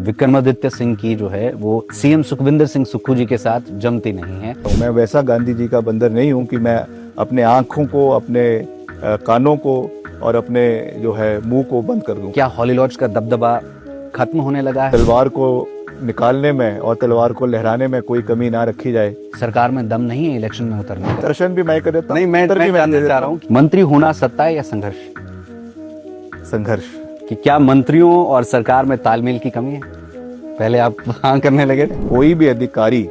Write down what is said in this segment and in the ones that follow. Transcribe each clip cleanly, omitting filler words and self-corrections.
विक्रमादित्य सिंह की जो है वो सीएम सुखविंदर सिंह सुक्खू जी के साथ जमती नहीं है। तो मैं वैसा गांधी जी का बंदर नहीं हूं कि मैं अपने आंखों को, अपने कानों को और अपने जो है मुंह को बंद कर दूं। क्या हॉली लॉर्ड्स का दबदबा खत्म होने लगा है? तलवार को निकालने में और तलवार को लहराने में कोई कमी ना रखी जाए। सरकार में दम नहीं है इलेक्शन में उतरने का? दर्शन भी मैं कर देता हूं। नहीं, मैं जानना चाह रहा हूँ मंत्री होना सत्ता है या संघर्ष? संघर्ष। कि क्या मंत्रियों और सरकार में तालमेल की कमी है? पहले आप हाँ करने लगे थे। कोई भी अधिकारी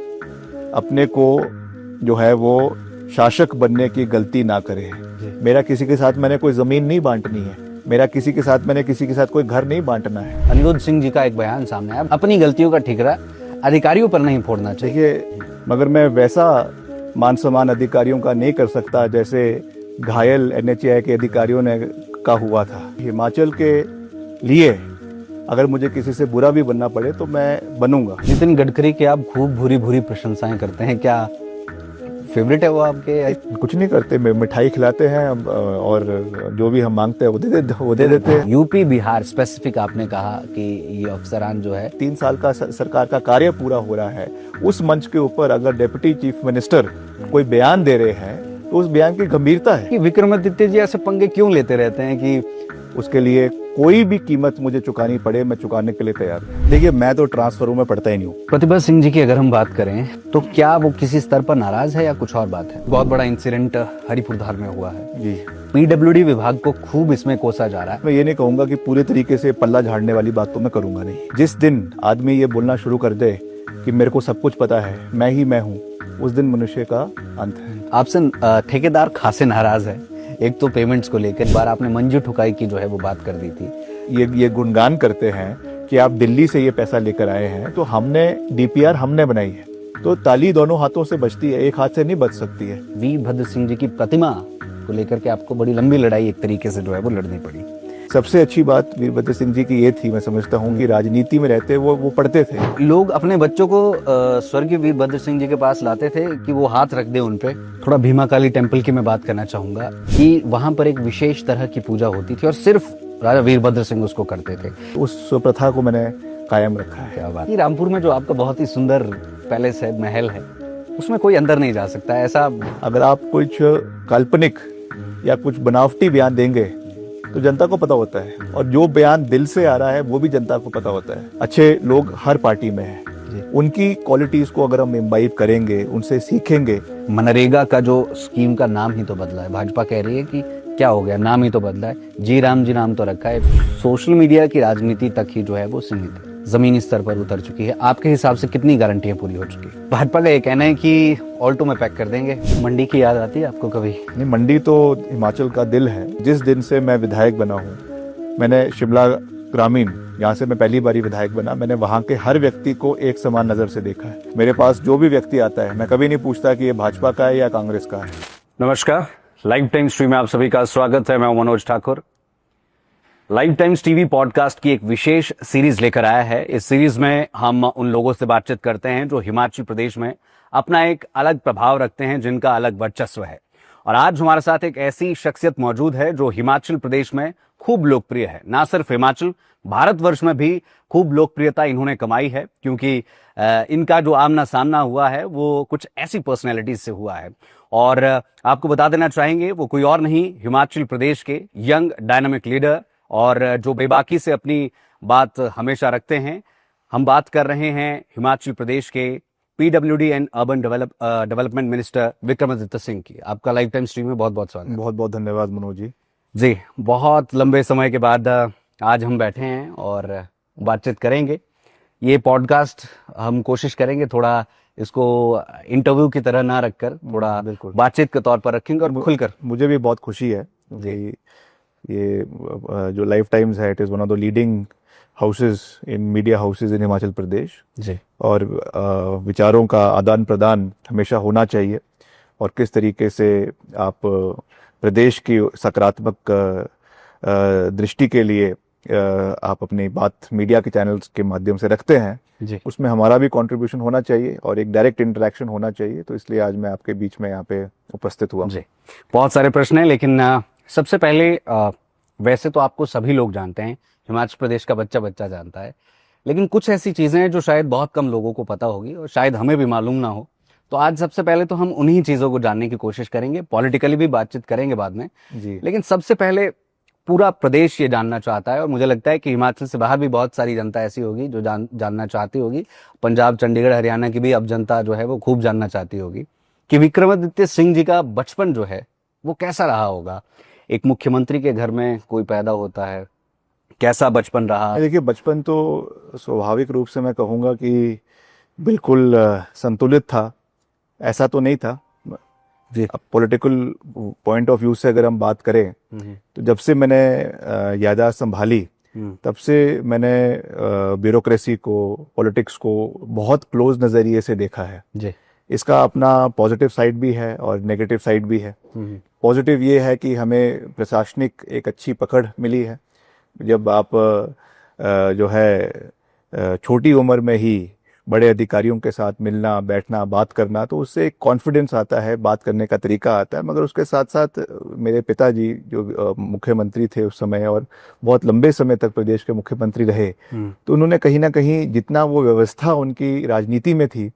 अपने को जो है वो शासक बनने की गलती ना करे। मेरा किसी के साथ मैंने कोई जमीन नहीं बांटनी है, मेरा किसी के साथ कोई घर नहीं बांटना है। अनिरुद्ध सिंह जी का एक बयान सामने आया, अपनी गलतियों का ठिकरा अधिकारियों पर नहीं फोड़ना चाहिए। देखिए, मगर मैं वैसा मान सम्मान अधिकारियों का नहीं कर सकता जैसे घायल एनएचएआई के अधिकारियों ने का हुआ था। हिमाचल के लिए अगर मुझे किसी से बुरा भी बनना पड़े तो मैं बनूंगा। नितिन गडकरी की आप खूब भूरी भूरी प्रशंसाएं करते हैं, क्या फेवरेट है वो आपके? कुछ नहीं करते, मिठाई खिलाते हैं और जो भी हम मांगते हैं वो दे देते हैं। यूपी बिहार स्पेसिफिक आपने कहा कि ये अफसरान जो है 3 साल का सरकार का कार्य पूरा हो रहा है, उस मंच के ऊपर अगर डिप्टी चीफ मिनिस्टर कोई बयान दे रहे हैं तो उस बयान की गंभीरता है। कि विक्रमादित्य जी ऐसे पंगे क्यों लेते रहते हैं कि उसके लिए कोई भी कीमत मुझे चुकानी पड़े, मैं चुकाने के लिए तैयार हूं। देखिए, मैं तो ट्रांसफरों में पढ़ता ही नहीं हूँ। प्रतिभा सिंह जी की अगर हम बात करें तो क्या वो किसी स्तर पर नाराज है या कुछ और बात है? बहुत बड़ा इंसिडेंट हरिपुरधार में हुआ है जी। पीडब्ल्यूडी विभाग को खूब इसमें कोसा जा रहा है। मैं ये नहीं कहूंगा कि पूरे तरीके से पल्ला झाड़ने वाली बात तो मैं करूंगा नहीं। जिस दिन आदमी ये बोलना शुरू कर दे कि मेरे को सब कुछ पता है, मैं ही मैं हूँ, उस दिन मनुष्य का अंत है। आपसे ठेकेदार खासे नाराज है, एक तो पेमेंट्स को लेकर। एक बार आपने मंजू ठुकाई की जो है वो बात कर दी थी। ये गुणगान करते हैं कि आप दिल्ली से ये पैसा लेकर आए हैं, तो हमने डीपीआर हमने बनाई है, तो ताली दोनों हाथों से बजती है, एक हाथ से नहीं बज सकती है। वीरभद्र सिंह जी की प्रतिमा को लेकर के आपको बड़ी लंबी लड़ाई एक तरीके से जो है वो लड़नी पड़ी। सबसे अच्छी बात वीरभद्र सिंह जी की ये थी, मैं समझता हूँ कि राजनीति में रहते वो पढ़ते थे। लोग अपने बच्चों को स्वर्गीय वीरभद्र सिंह जी के पास लाते थे कि वो हाथ रख दे उन पे। थोड़ा भीमा काली टेम्पल की मैं बात करना चाहूंगा कि वहां पर एक विशेष तरह की पूजा होती थी और सिर्फ राजा वीरभद्र सिंह उसको करते थे। उस प्रथा को मैंने कायम रखा है। क्या बात। रामपुर में जो आपका बहुत ही सुंदर पैलेस है, महल है, उसमें कोई अंदर नहीं जा सकता, ऐसा? अगर आप कुछ काल्पनिक या कुछ बनावटी बयान देंगे तो जनता को पता होता है, और जो बयान दिल से आ रहा है वो भी जनता को पता होता है। अच्छे लोग हर पार्टी में हैं, उनकी क्वालिटीज को अगर हम इम्बाइब करेंगे, उनसे सीखेंगे। मनरेगा का जो स्कीम का नाम ही तो बदला है, भाजपा कह रही है कि क्या हो गया, नाम ही तो बदला है, जी राम जी नाम तो रखा है। सोशल मीडिया की राजनीति तक ही जो है वो सीमित है, जमीनी स्तर पर उतर चुकी है। आपके हिसाब से कितनी गारंटियां पूरी हो चुकी है? भाजपा का ये कहना है कि ऑल्टो में पैक कर देंगे। मंडी की याद आती है आपको कभी? नहीं, मंडी तो हिमाचल का दिल है। जिस दिन से मैं विधायक बना हूँ, मैंने शिमला ग्रामीण, यहाँ से मैं पहली बारी विधायक बना, मैंने वहाँ के हर व्यक्ति को एक समान नजर से देखा है। मेरे पास जो भी व्यक्ति आता है, मैं कभी नहीं पूछता कि ये भाजपा का है या कांग्रेस का है। नमस्कार, लाइव टाइम्स टीवी में आप सभी का स्वागत है। मैं हूं Manoj Thakur. Live times TV podcast की एक विशेष सीरीज लेकर आया है। इस सीरीज में हम उन लोगों से बातचीत करते हैं जो हिमाचल प्रदेश में अपना एक अलग प्रभाव रखते हैं, जिनका अलग वर्चस्व है। और आज हमारे साथ एक ऐसी शख्सियत मौजूद है जो हिमाचल प्रदेश में खूब लोकप्रिय है। ना सिर्फ हिमाचल, भारतवर्ष में भी खूब लोकप्रियता इन्होंने कमाई है, क्योंकि इनका जो आमना सामना हुआ है वो कुछ ऐसी पर्सनैलिटीज से हुआ है। और आपको बता देना चाहेंगे, वो कोई और नहीं, हिमाचल प्रदेश के यंग डायनामिक लीडर और जो बेबाकी से अपनी बात हमेशा रखते हैं। हम बात कर रहे हैं हिमाचल प्रदेश के PWD and urban development minister Vikramaditya Singh की। आपका लाइव टाइम स्ट्रीम में बहुत बहुत स्वागत। बहुत बहुत धन्यवाद मनोज जी। जी, बहुत लंबे समय के बाद आज हम बैठे हैं और बातचीत करेंगे। ये पॉडकास्ट हम कोशिश करेंगे थोड़ा इसको इंटरव्यू की तरह ना रखकर थोड़ा बिल्कुल बातचीत के तौर पर रखेंगे और खुलकर। मुझे भी बहुत खुशी है कि ये जो लाइव टाइम्स है, it is one of the leading houses in media houses in Himachal Pradesh ji. और विचारों का आदान प्रदान हमेशा होना चाहिए, और किस तरीके से आप प्रदेश की सकारात्मक दृष्टि के लिए आप अपनी बात मीडिया के चैनल्स के माध्यम से रखते हैं जी। उसमें हमारा भी कंट्रीब्यूशन होना चाहिए और एक डायरेक्ट इंटरेक्शन होना चाहिए। तो इसलिए आज मैं आपके बीच में यहाँ पे उपस्थित हुआ जी। बहुत सारे प्रश्न हैं, लेकिन सबसे पहले वैसे तो आपको सभी लोग जानते हैं, हिमाचल प्रदेश का बच्चा बच्चा जानता है, लेकिन कुछ ऐसी चीजें हैं जो शायद बहुत कम लोगों को पता होगी और शायद हमें भी मालूम ना हो। तो आज सबसे पहले तो हम उन्हीं चीजों को जानने की कोशिश करेंगे, पॉलिटिकली भी बातचीत करेंगे बाद में। जी। लेकिन सबसे पहले पूरा प्रदेश ये जानना चाहता है, और मुझे लगता है कि हिमाचल से बाहर भी बहुत सारी जनता ऐसी होगी जो जानना चाहती होगी। पंजाब, चंडीगढ़, हरियाणा की भी अब जनता जो है वो खूब जानना चाहती होगी कि विक्रमादित्य सिंह जी का बचपन जो है वो कैसा रहा होगा। एक मुख्यमंत्री के घर में कोई पैदा होता है, कैसा बचपन रहा? देखिए, बचपन तो स्वाभाविक रूप से मैं कहूँगा कि बिल्कुल संतुलित था, ऐसा तो नहीं था जी। अब पॉलिटिकल पॉइंट ऑफ व्यू से अगर हम बात करें तो जब से मैंने याददाश्त संभाली तब से मैंने ब्यूरोक्रेसी को, पॉलिटिक्स को बहुत क्लोज नज़रिए से देखा है जी। इसका अपना पॉजिटिव साइड भी है और नेगेटिव साइड भी है। पॉजिटिव ये है कि हमें प्रशासनिक एक अच्छी पकड़ मिली है। जब आप जो है छोटी उम्र में ही बड़े अधिकारियों के साथ मिलना, बैठना, बात करना, तो उससे एक कॉन्फिडेंस आता है, बात करने का तरीका आता है। मगर उसके साथ साथ मेरे पिताजी जो मुख्यमंत्री थे उस समय और बहुत लंबे समय तक प्रदेश के मुख्यमंत्री रहे, तो उन्होंने कहीं ना कहीं जितना वो व्यवस्था उनकी राजनीति में थी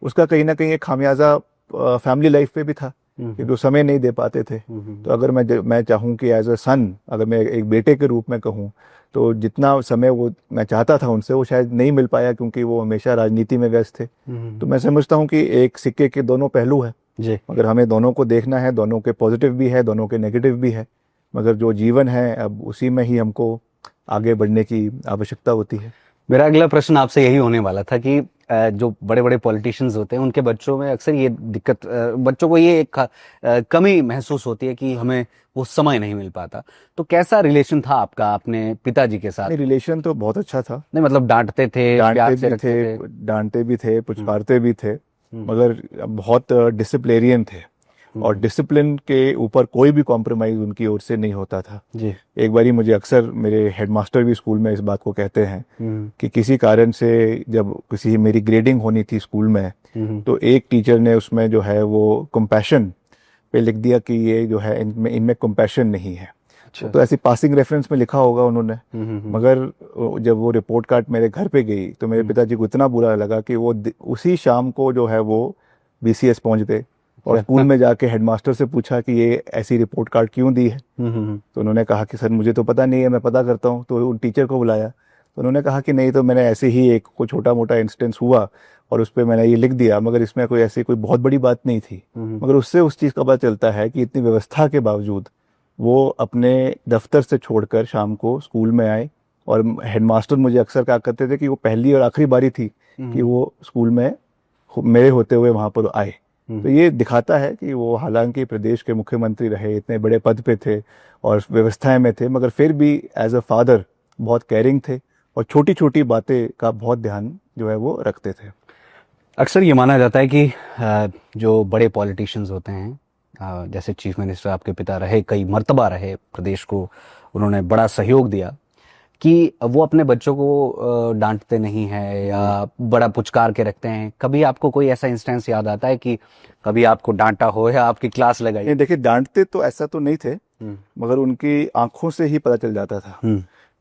उसका कहीं ना कहीं एक खामियाजा फैमिली लाइफ पे भी था कि जो समय नहीं दे पाते थे। तो अगर मैं चाहूँ कि एज अ सन, अगर मैं एक बेटे के रूप में कहूँ, तो जितना समय वो मैं चाहता था उनसे वो शायद नहीं मिल पाया क्योंकि वो हमेशा राजनीति में व्यस्त थे। तो मैं समझता हूँ कि एक सिक्के के दोनों पहलू है जी। मगर हमें दोनों को देखना है, दोनों के पॉजिटिव भी है, दोनों के नेगेटिव भी है। मगर जो जीवन है अब उसी में ही हमको आगे बढ़ने की आवश्यकता होती है। मेरा अगला प्रश्न आपसे यही होने वाला था कि जो बड़े बड़े पॉलिटिशियंस होते हैं उनके बच्चों में अक्सर ये दिक्कत, बच्चों को ये एक कमी महसूस होती है कि हमें वो समय नहीं मिल पाता। तो कैसा रिलेशन था आपका अपने पिताजी के साथ? रिलेशन तो बहुत अच्छा था। नहीं मतलब डांटते थे, प्यार से रखते थे? डांटते भी थे, पुचकारते भी थे, मगर बहुत डिसिप्लिनेरियन थे और डिसिप्लिन के ऊपर कोई भी कॉम्प्रोमाइज उनकी ओर से नहीं होता था जी। एक बारी मुझे अक्सर मेरे हेडमास्टर भी स्कूल में इस बात को कहते हैं कि किसी कारण से जब किसी मेरी ग्रेडिंग होनी थी स्कूल में तो एक टीचर ने उसमें जो है वो कंपैशन पे लिख दिया कि ये जो है इनमें कंपैशन नहीं है। अच्छा। तो ऐसी पासिंग रेफरेंस में लिखा होगा उन्होंने, मगर जब वो रिपोर्ट कार्ड मेरे घर पे गई तो मेरे पिताजी को इतना बुरा लगा कि वो उसी शाम को जो है वो BCS पहुंच गए और स्कूल में जाके हेडमास्टर से पूछा कि ये ऐसी रिपोर्ट कार्ड क्यों दी है। तो उन्होंने कहा कि सर मुझे तो पता नहीं है, मैं पता करता हूँ। तो उन टीचर को बुलाया तो उन्होंने कहा कि नहीं, तो मैंने ऐसे ही एक कोई छोटा मोटा इंस्टेंस हुआ और उस पर मैंने ये लिख दिया, मगर इसमें कोई ऐसी कोई बहुत बड़ी बात नहीं थी। मगर उससे उस चीज़ का पता चलता है कि इतनी व्यवस्था के बावजूद वो अपने दफ्तर से छोड़कर शाम को स्कूल में आए और हेडमास्टर मुझे अक्सर कहा करते थे कि वो पहली और आखिरी बारी थी कि वो स्कूल में मेरे होते हुए वहाँ पर आए। तो ये दिखाता है कि वो हालांकि प्रदेश के मुख्यमंत्री रहे, इतने बड़े पद पे थे और व्यवस्थाएं में थे, मगर फिर भी एज अ फादर बहुत केयरिंग थे और छोटी छोटी बातें का बहुत ध्यान जो है वो रखते थे। अक्सर ये माना जाता है कि जो बड़े पॉलिटिशियंस होते हैं, जैसे चीफ मिनिस्टर आपके पिता रहे, कई मर्तबा रहे, प्रदेश को उन्होंने बड़ा सहयोग दिया, कि वो अपने बच्चों को डांटते नहीं है या बड़ा पुचकार के रखते हैं। कभी आपको कोई ऐसा इंस्टेंस याद आता है कि कभी आपको डांटा हो या आपकी क्लास लगाई? देखिए, डांटते तो ऐसा तो नहीं थे, मगर उनकी आंखों से ही पता चल जाता था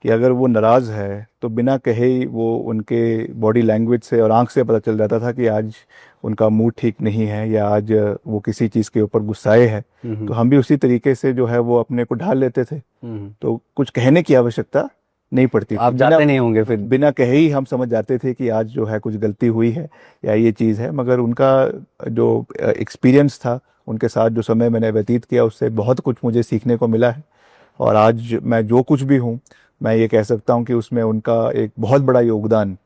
कि अगर वो नाराज है तो बिना कहे ही वो उनके बॉडी लैंग्वेज से और आंख से पता चल जाता था कि आज उनका मूड ठीक नहीं है या आज वो किसी चीज़ के ऊपर गुस्साए है। तो हम भी उसी तरीके से जो है वो अपने को ढाल लेते थे, तो कुछ कहने की आवश्यकता नहीं पड़ती। आप जाते नहीं होंगे फिर? बिना कहे ही हम समझ जाते थे कि आज जो है कुछ गलती हुई है या ये चीज़ है। मगर उनका जो एक्सपीरियंस था, उनके साथ जो समय मैंने व्यतीत किया, उससे बहुत कुछ मुझे सीखने को मिला है। और आज मैं जो कुछ भी हूँ, मैं ये कह सकता हूँ कि उसमें उनका एक बहुत बड़ा योगदान,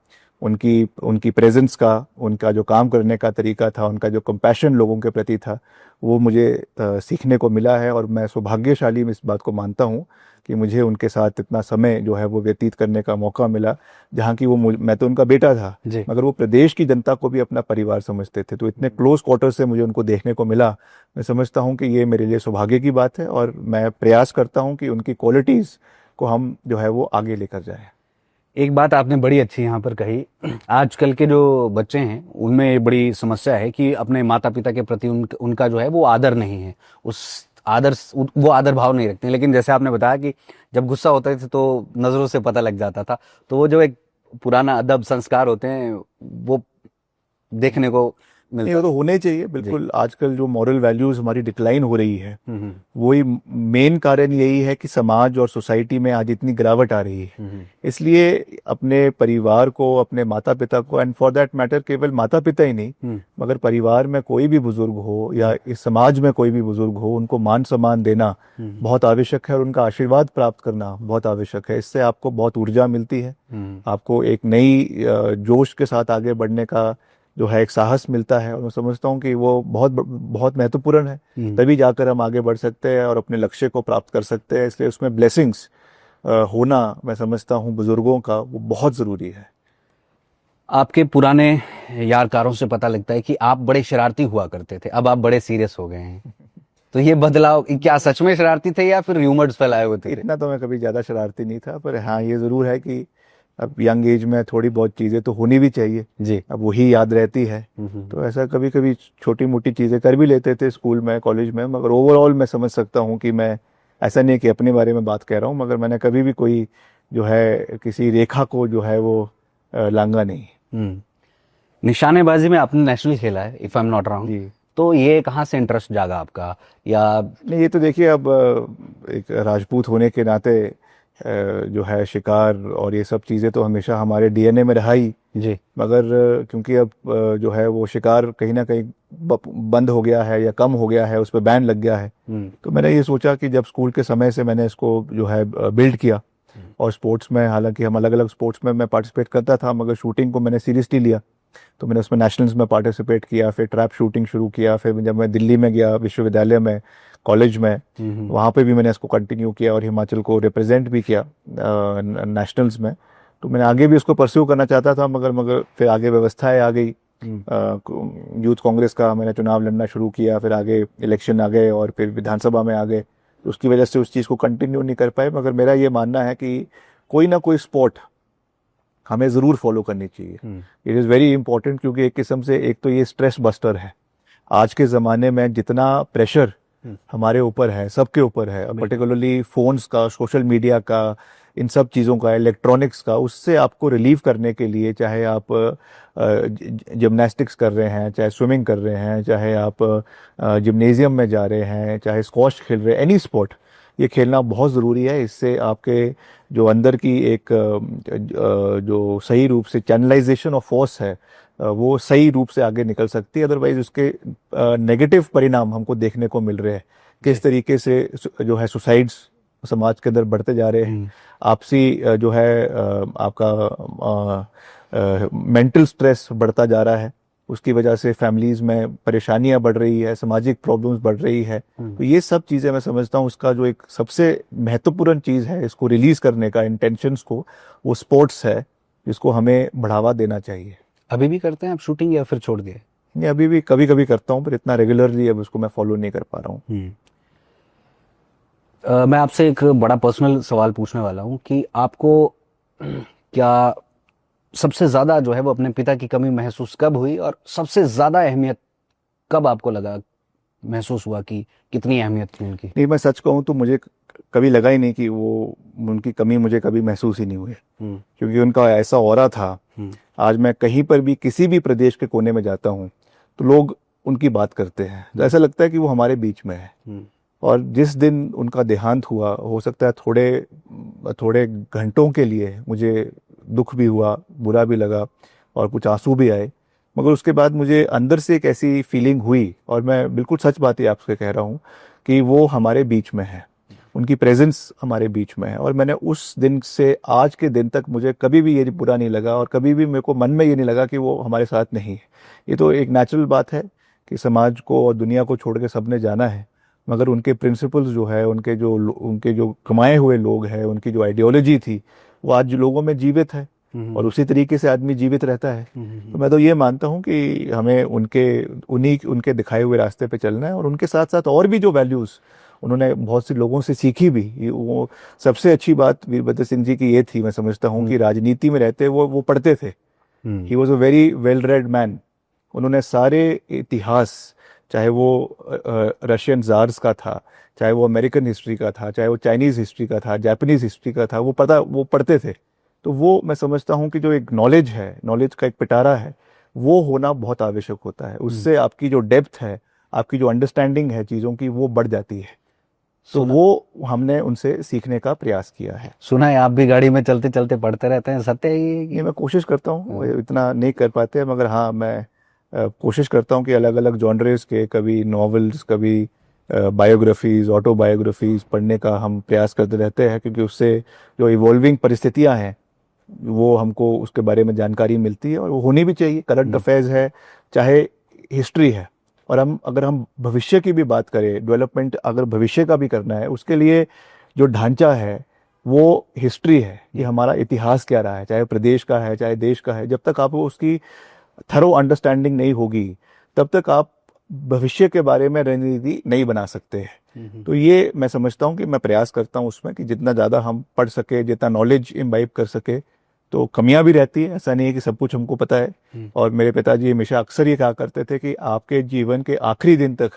उनकी प्रेजेंस का, उनका जो काम करने का तरीका था, उनका जो कंपैशन लोगों के प्रति था, वो मुझे सीखने को मिला है। और मैं सौभाग्यशाली इस बात को मानता हूँ कि मुझे उनके साथ इतना समय जो है वो व्यतीत करने का मौका मिला, जहाँ की मैं तो उनका बेटा था मगर वो प्रदेश की जनता को भी अपना परिवार समझते थे। तो इतने क्लोज क्वार्टर से मुझे उनको देखने को मिला। मैं समझता हूँ कि ये मेरे लिए सौभाग्य की बात है और मैं प्रयास करता हूँ कि उनकी क्वालिटीज़ को हम जो है वो आगे लेकर जाएं। एक बात आपने बड़ी अच्छी यहाँ पर कही, आजकल के जो बच्चे हैं उनमें ये बड़ी समस्या है कि अपने माता पिता के प्रति उनका जो है वो आदर नहीं है, वो आदर भाव नहीं रखते हैं। लेकिन जैसे आपने बताया कि जब गुस्सा होते थे तो नज़रों से पता लग जाता था, तो वो जो एक पुराना अदब संस्कार होते हैं वो देखने को नहीं, मिलता वो तो होने चाहिए बिल्कुल। आजकल जो मॉरल वैल्यूज हमारी डिक्लाइन हो रही है, वही मेन कारण यही है कि समाज और सोसाइटी में आज इतनी गिरावट आ रही है। इसलिए अपने परिवार को, अपने माता पिता को, एंड फॉर दैट मैटर केवल माता पिता ही नहीं, मगर परिवार में कोई भी बुजुर्ग हो या इस समाज में कोई भी बुजुर्ग हो, उनको मान सम्मान देना बहुत आवश्यक है और उनका आशीर्वाद प्राप्त करना बहुत आवश्यक है। इससे आपको बहुत ऊर्जा मिलती है, आपको एक नई जोश के साथ आगे बढ़ने का जो है एक साहस मिलता है, और मैं समझता हूँ कि वो बहुत बहुत महत्वपूर्ण है। तभी जाकर हम आगे बढ़ सकते हैं और अपने लक्ष्य को प्राप्त कर सकते हैं। इसलिए उसमें ब्लेसिंग्स होना, मैं समझता हूँ बुजुर्गों का, वो बहुत ज़रूरी है। आपके पुराने यारकारों से पता लगता है कि आप बड़े शरारती हुआ करते थे, अब आप बड़े सीरियस हो गए हैं। तो ये बदलाव क्या सच में शरारती थे या फिर र्यूमर्स फैलाए हुए थे? इतना तो मैं कभी ज़्यादा शरारती नहीं था, पर हाँ ये ज़रूर है कि अब यंग एज में थोड़ी बहुत चीज़ें तो होनी भी चाहिए जी। अब वही याद रहती है। तो ऐसा कभी कभी छोटी मोटी चीज़ें कर भी लेते थे स्कूल में, कॉलेज में, मगर ओवरऑल मैं समझ सकता हूँ कि मैं, ऐसा नहीं कि अपने बारे में बात कह रहा हूँ, मगर मैंने कभी भी कोई जो है किसी रेखा को जो है वो लांगा नहीं। निशानेबाजी में आपने नेशनल खेला है, if I am not wrong, ji. तो ये कहाँ से इंटरेस्ट जागा आपका? या नहीं, ये तो देखिए अब एक राजपूत होने के नाते जो है शिकार और ये सब चीज़ें तो हमेशा हमारे डीएनए में रहा ही जी। मगर क्योंकि अब जो है वो शिकार कहीं ना कहीं बंद हो गया है या कम हो गया है, उस पर बैन लग गया है। तो मैंने ये सोचा कि जब स्कूल के समय से मैंने इसको जो है बिल्ड किया, और स्पोर्ट्स में, हालांकि हम अलग अलग स्पोर्ट्स में मैं पार्टिसिपेट करता था, मगर शूटिंग को मैंने सीरियसली लिया। तो मैंने उसमें नेशनल्स में पार्टिसिपेट किया, फिर ट्रैप शूटिंग शुरू किया, फिर जब मैं दिल्ली में गया विश्वविद्यालय में, कॉलेज में, वहाँ पे भी मैंने इसको कंटिन्यू किया और हिमाचल को रिप्रेजेंट भी किया नेशनल्स में। तो मैंने आगे भी उसको परस्यू करना चाहता था, मगर फिर आगे व्यवस्थाएं आ गई। यूथ कांग्रेस का मैंने चुनाव लड़ना शुरू किया, फिर आगे इलेक्शन आ गए और फिर विधानसभा में आ गए, तो उसकी वजह से उस चीज़ को कंटिन्यू नहीं कर पाए। मगर मेरा ये मानना है कि कोई ना कोई स्पोर्ट हमें ज़रूर फॉलो करनी चाहिए। इट इज़ वेरी इंपॉर्टेंट, क्योंकि एक किस्म से एक तो ये स्ट्रेस बस्टर है। आज के ज़माने में जितना प्रेशर हमारे ऊपर है, सबके ऊपर है, पर्टिकुलरली फोन्स का, सोशल मीडिया का, इन सब चीज़ों का, इलेक्ट्रॉनिक्स का, उससे आपको रिलीव करने के लिए, चाहे आप जिम्नास्टिक्स कर रहे हैं, चाहे स्विमिंग कर रहे हैं, चाहे आप जिम्नेजियम में जा रहे हैं, चाहे स्क्वॉश खेल रहे हैं, एनी स्पोर्ट, ये खेलना बहुत ज़रूरी है। इससे आपके जो अंदर की एक जो सही रूप से चैनलाइजेशन ऑफ फोर्स है, वो सही रूप से आगे निकल सकती है। अदरवाइज उसके नेगेटिव परिणाम हमको देखने को मिल रहे हैं, किस तरीके से जो है सुसाइड्स समाज के अंदर बढ़ते जा रहे हैं, आपसी जो है आपका मेंटल स्ट्रेस बढ़ता जा रहा है, उसकी वजह से फैमिलीज में परेशानियां बढ़ रही है, सामाजिक प्रॉब्लम्स बढ़ रही है। तो ये सब चीज़ें मैं समझता हूँ उसका जो एक सबसे महत्वपूर्ण चीज़ है इसको रिलीज करने का, इंटेंशंस को, वो स्पोर्ट्स है, जिसको हमें बढ़ावा देना चाहिए। अभी भी करते हैं आप शूटिंग या फिर छोड़ दिए? नहीं, अभी भी कभी कभी करता हूँ, पर इतना रेगुलरली अब उसको मैं फॉलो नहीं कर पा रहा हूँ। मैं आपसे एक बड़ा पर्सनल सवाल पूछने वाला हूँ कि आपको क्या सबसे ज़्यादा जो है वो अपने पिता की कमी महसूस कब हुई, और सबसे ज़्यादा अहमियत कब आपको लगा, महसूस हुआ कि कितनी अहमियत थी उनकी? नहीं, मैं सच कहूँ तो मुझे कभी लगा ही नहीं कि वो उनकी कमी मुझे कभी महसूस ही नहीं हुई, क्योंकि उनका ऐसा ऑरा था। आज मैं कहीं पर भी किसी भी प्रदेश के कोने में जाता हूँ तो लोग उनकी बात करते हैं, तो ऐसा लगता है कि वो हमारे बीच में है। और जिस दिन उनका देहांत हुआ, हो सकता है थोड़े घंटों के लिए मुझे दुख भी हुआ, बुरा भी लगा और कुछ आंसू भी आए, मगर उसके बाद मुझे अंदर से एक ऐसी फीलिंग हुई, और मैं बिल्कुल सच बात ही आपसे कह रहा हूँ, कि वो हमारे बीच में है, उनकी प्रेजेंस हमारे बीच में है। और मैंने उस दिन से आज के दिन तक मुझे कभी भी ये बुरा नहीं लगा, और कभी भी मेरे को मन में ये नहीं लगा कि वो हमारे साथ नहीं है। ये तो एक नेचुरल बात है कि समाज को और दुनिया को छोड़ के सबने जाना है, मगर उनके प्रिंसिपल्स जो है, उनके जो कमाए हुए लोग हैं, उनकी जो आइडियोलॉजी थी, वो आज लोगों में जीवित है, और उसी तरीके से आदमी जीवित रहता है। तो मैं तो ये मानता हूँ कि हमें उनके दिखाए हुए रास्ते पे चलना है, और उनके साथ साथ और भी जो वैल्यूज़ उन्होंने बहुत से लोगों से सीखी भी। वो सबसे अच्छी बात वीरभद्र सिंह जी की ये थी, मैं समझता हूँ, कि राजनीति में रहते वो पढ़ते थे। He was a very well read man. उन्होंने सारे इतिहास, चाहे वो रशियन जार्स का था, चाहे वो अमेरिकन हिस्ट्री का था, चाहे वो चाइनीज़ हिस्ट्री का था, जापानीज़ हिस्ट्री का था, वो पढ़ते थे। तो वो मैं समझता हूँ कि जो एक नॉलेज है, नॉलेज का एक पिटारा है, वो होना बहुत आवश्यक होता है। उससे आपकी जो डेप्थ है, आपकी जो अंडरस्टैंडिंग है चीज़ों की, वो बढ़ जाती है। तो वो हमने उनसे सीखने का प्रयास किया है। सुना है आप भी गाड़ी में चलते चलते पढ़ते रहते हैं, सत्य है ये नहीं, मैं कोशिश करता हूँ, इतना नहीं कर पाते हैं, मगर हाँ मैं कोशिश करता हूँ कि अलग अलग जॉनर्स के, कभी नॉवेल्स, कभी बायोग्राफीज, ऑटोबायोग्राफीज पढ़ने का हम प्रयास करते रहते हैं, क्योंकि उससे जो इवॉल्विंग परिस्थितियाँ हैं वो हमको उसके बारे में जानकारी मिलती है, और वो होनी भी चाहिए। करंट अफेयर्स है, चाहे हिस्ट्री है, और अगर हम भविष्य की भी बात करें, डेवलपमेंट अगर भविष्य का भी करना है, उसके लिए जो ढांचा है वो हिस्ट्री है कि हमारा इतिहास क्या रहा है, चाहे प्रदेश का है, चाहे देश का है। जब तक आपको उसकी थरो अंडरस्टैंडिंग नहीं होगी, तब तक आप भविष्य के बारे में रणनीति नहीं बना सकते हैं। तो ये मैं समझता हूँ कि मैं प्रयास करता हूँ उसमें कि जितना ज़्यादा हम पढ़ सके, जितना नॉलेज इम्बाइब कर सके। तो कमियां भी रहती है, ऐसा नहीं है कि सब कुछ हमको पता है। और मेरे पिताजी हमेशा अक्सर ये कहा करते थे कि आपके जीवन के आखिरी दिन तक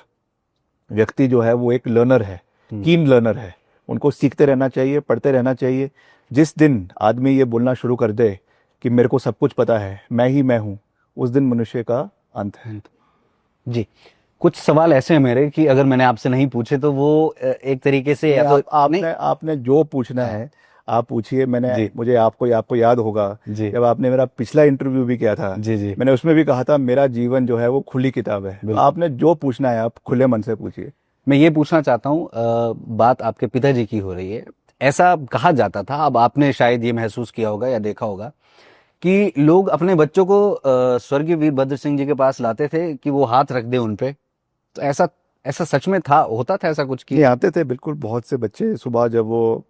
व्यक्ति जो है वो एक लर्नर है, कीन लर्नर है। उनको सीखते रहना चाहिए, पढ़ते रहना चाहिए। जिस दिन आदमी ये बोलना शुरू कर दे कि मेरे को सब कुछ पता है, मैं ही मैं हूँ, उस दिन मनुष्य का अंत है। जी। कुछ सवाल ऐसे हैं मेरे कि अगर मैंने आपसे नहीं पूछे तो वो एक तरीके से या तो आपने जो पूछना है आप पूछिए। मुझे आपको याद होगा जब आपने मेरा पिछला इंटरव्यू भी किया था, जी। मैंने उसमें भी कहा था मेरा जीवन जो है वो खुली किताब है। आपने जो पूछना है आप खुले मन से पूछिए। मैं ये पूछना चाहता हूँ, बात आपके पिताजी की हो रही है। ऐसा कहा जाता था, अब आपने शायद ये महसूस किया होगा या देखा होगा कि लोग अपने बच्चों को स्वर्गीय वीरभद्र सिंह जी के पास लाते थे कि वो हाथ रख दे उन पे। तो ऐसा ऐसा सच में था, होता था ऐसा कुछ? ये आते थे बिल्कुल, बहुत से बच्चे सुबह जब वो,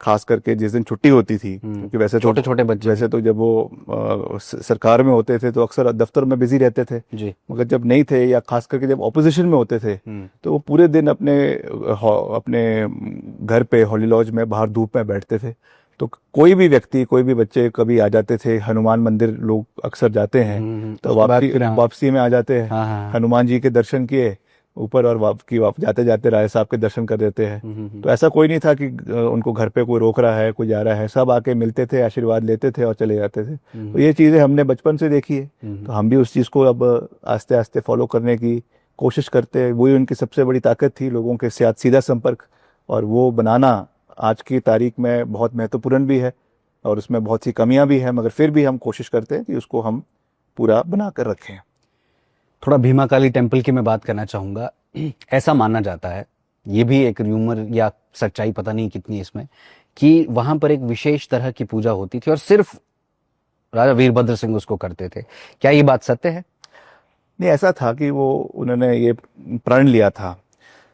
खास करके जिस दिन छुट्टी होती थी, क्योंकि वैसे तो छोटे छोटे बच्चे, वैसे तो जब वो सरकार में होते थे तो अक्सर दफ्तर में बिजी रहते थे जी। मगर जब नहीं थे, या खास करके जब ऑपोजिशन में होते थे, तो वो पूरे दिन अपने घर पे हॉली लॉज में बाहर धूप में बैठते थे। तो कोई भी व्यक्ति, कोई भी बच्चे कभी आ जाते थे। हनुमान मंदिर लोग अक्सर जाते हैं, तो वापसी में आ जाते हैं। हाँ। हनुमान जी के दर्शन किए ऊपर, और जाते जाते राय साहब के दर्शन कर देते हैं। तो ऐसा कोई नहीं था कि उनको घर पे कोई रोक रहा है, कोई जा रहा है। सब आके मिलते थे, आशीर्वाद लेते थे और चले जाते थे। तो ये चीज़ें हमने बचपन से देखी है, तो हम भी उस चीज़ को अब आस्ते आस्ते फॉलो करने की कोशिश करते हैं। वही उनकी सबसे बड़ी ताकत थी, लोगों के साथ सीधा संपर्क, और वो बनाना आज की तारीख में बहुत महत्वपूर्ण भी है, और उसमें बहुत सी कमियां भी हैं, मगर फिर भी हम कोशिश करते हैं कि उसको हम पूरा बना कर रखें। थोड़ा भीमा काली टेम्पल की मैं बात करना चाहूँगा। ऐसा माना जाता है, ये भी एक र्यूमर या सच्चाई पता नहीं कितनी इसमें, कि वहाँ पर एक विशेष तरह की पूजा होती थी और सिर्फ राजा वीरभद्र सिंह उसको करते थे। क्या ये बात सत्य है? नहीं, ऐसा था कि वो उन्होंने ये प्रण लिया था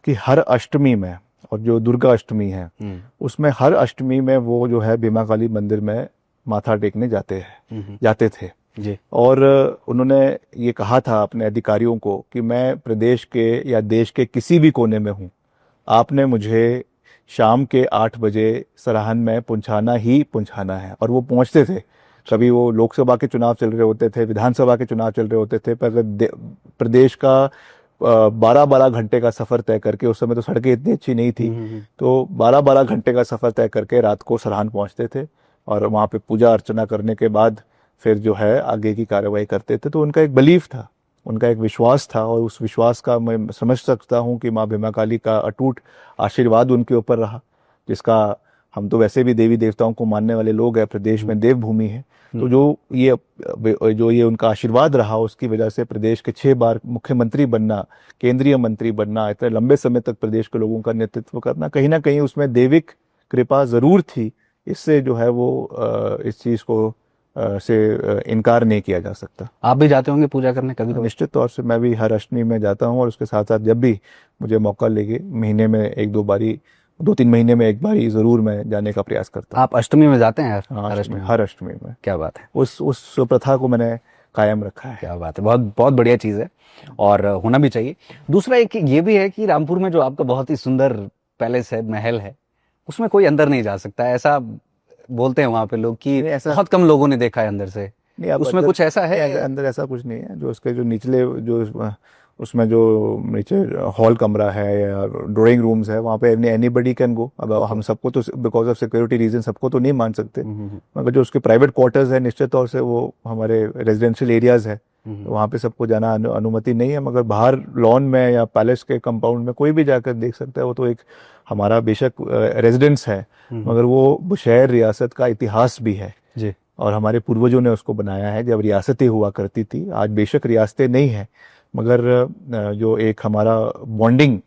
कि हर अष्टमी में, और जो दुर्गा अष्टमी है उसमें हर अष्टमी में वो जो है भीमा काली मंदिर में माथा टेकने जाते थे जी। और उन्होंने ये कहा था अपने अधिकारियों को कि मैं प्रदेश के या देश के किसी भी कोने में हूँ, आपने मुझे शाम के 8 बजे सराहन में पहुंचाना ही पहुंचाना है। और वो पहुंचते थे। कभी वो लोकसभा के चुनाव चल रहे होते थे, विधानसभा के चुनाव चल रहे होते थे, पर प्रदेश का 12-12 घंटे का सफर तय करके, उस समय तो सड़कें इतनी अच्छी नहीं थी, तो 12-12 घंटे का सफर तय करके रात को सराहन पहुंचते थे, और वहाँ पे पूजा अर्चना करने के बाद फिर जो है आगे की कार्रवाई करते थे। तो उनका एक बिलीफ था, उनका एक विश्वास था, और उस विश्वास का मैं समझ सकता हूँ कि माँ भीमा काली का अटूट आशीर्वाद उनके ऊपर रहा, जिसका हम तो वैसे भी देवी देवताओं को मानने वाले लोग हैं, प्रदेश में देवभूमि है। तो जो ये उनका आशीर्वाद रहा, उसकी वजह से प्रदेश के 6 बार मुख्यमंत्री बनना, केंद्रीय मंत्री बनना, इतने लंबे समय तक प्रदेश के लोगों का नेतृत्व करना, कहीं ना कहीं उसमें दैविक कृपा जरूर थी। इससे जो है वो इस चीज को से इनकार नहीं किया जा सकता। आप भी जाते होंगे पूजा करने कभी कभी? निश्चित तौर से मैं भी हर अष्टमी में जाता हूँ, और उसके साथ साथ जब भी मुझे मौका लगे, महीने में 1-2 बारी, 2-3 महीने में एक बारी जरूर मैं जाने का प्रयास करता हूँ। आप अष्टमी में जाते हैं यार? हाँ, हर अष्टमी में। क्या बात है, उस प्रथा को मैंने कायम रखा है। क्या बात है, बहुत बहुत बढ़िया चीज़ है, और होना भी चाहिए। दूसरा एक ये भी है कि रामपुर में जो आपका बहुत ही सुंदर पैलेस है, महल है, उसमें कोई अंदर नहीं जा सकता है, ऐसा बोलते हैं वहां पे लोग कि बहुत कम लोगों ने देखा है अंदर से। नहीं, उसमें कुछ ऐसा है? अंदर ऐसा कुछ नहीं है। जो उसके जो निचले जो उसमें जो नीचे हॉल कमरा है या ड्राइंग रूम्स है, वहाँ पे एनीबडी कैन गो। अब हम सबको तो बिकॉज ऑफ सिक्योरिटी रीजन सबको तो नहीं मान सकते, मगर जो उसके प्राइवेट क्वार्टर्स है निश्चित तौर से वो हमारे रेजिडेंशियल एरियाज है, तो वहाँ पे सबको जाना अनुमति नहीं है। मगर बाहर लॉन में या पैलेस के कंपाउंड में कोई भी जाकर देख सकता है। वो तो एक हमारा बेशक रेजिडेंस है, मगर वो बुशहर रियासत का इतिहास भी है जी। और हमारे पूर्वजों ने उसको बनाया है जब रियासतें हुआ करती थी। आज बेशक रियासतें नहीं है, मगर जो एक हमारा बॉन्डिंग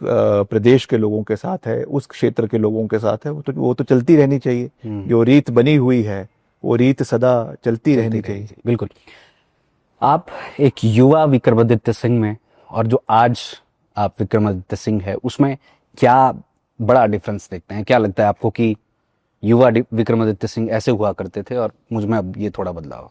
प्रदेश के लोगों के साथ है, उस क्षेत्र के लोगों के साथ है, वो तो चलती रहनी चाहिए। जो रीत बनी हुई है वो रीत सदा चलती रहनी चाहिए। बिल्कुल। आप एक युवा विक्रमादित्य सिंह में और जो आज आप विक्रमादित्य सिंह है उसमें क्या बड़ा डिफरेंस देखते हैं? क्या लगता है आपको कि युवा विक्रमादित्य सिंह ऐसे हुआ करते थे और मुझ में अब ये थोड़ा बदलाव?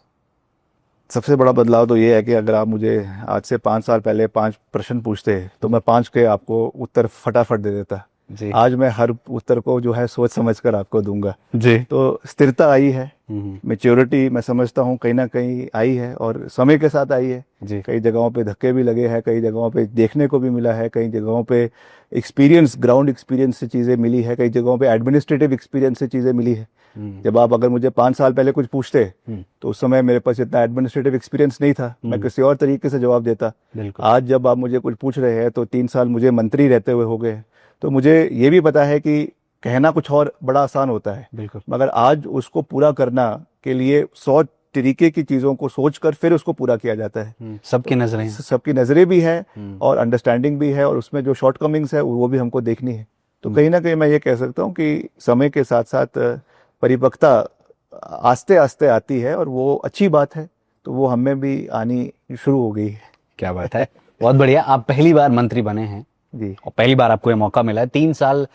सबसे बड़ा बदलाव तो ये है कि अगर आप मुझे आज से 5 साल पहले 5 प्रश्न पूछते तो मैं 5 के आपको उत्तर फटाफट दे देता जी। आज मैं हर उत्तर को जो है सोच समझकर आपको दूंगा जी। तो स्थिरता आई है, मैच्योरिटी मैं समझता हूँ कहीं ना कहीं आई है और समय के साथ आई है जी। कई जगहों पे धक्के भी लगे हैं, कई जगहों पे देखने को भी मिला है, कई जगहों पे एक्सपीरियंस, ग्राउंड एक्सपीरियंस से चीज़ें मिली है, कई जगहों पे एडमिनिस्ट्रेटिव एक्सपीरियंस से चीज़ें मिली है। जब आप अगर मुझे 5 साल पहले कुछ पूछते तो उस समय मेरे पास इतना एडमिनिस्ट्रेटिव एक्सपीरियंस नहीं था, मैं किसी और तरीके से जवाब देता। आज जब आप मुझे कुछ पूछ रहे हैं तो 3 साल मुझे मंत्री रहते हुए हो गए, तो मुझे ये भी पता है कि कहना कुछ और बड़ा आसान होता है, मगर आज उसको पूरा करना के लिए 100 तरीके की चीजों को सोचकर फिर उसको पूरा किया जाता है। सबकी नजरें सबकी नजरें भी है और अंडरस्टैंडिंग भी है और उसमें जो शॉर्टकमिंग्स है वो भी हमको देखनी है। तो कहीं ना कहीं मैं ये कह सकता हूँ कि समय के साथ साथ परिपक्वता आस्ते आस्ते आती है और वो अच्छी बात है, तो वो हमें भी आनी शुरू हो गई है। क्या बात है, बहुत बढ़िया। आप पहली बार मंत्री बने हैं जी, और पहली बार आपको ये मौका मिला है। 3 साल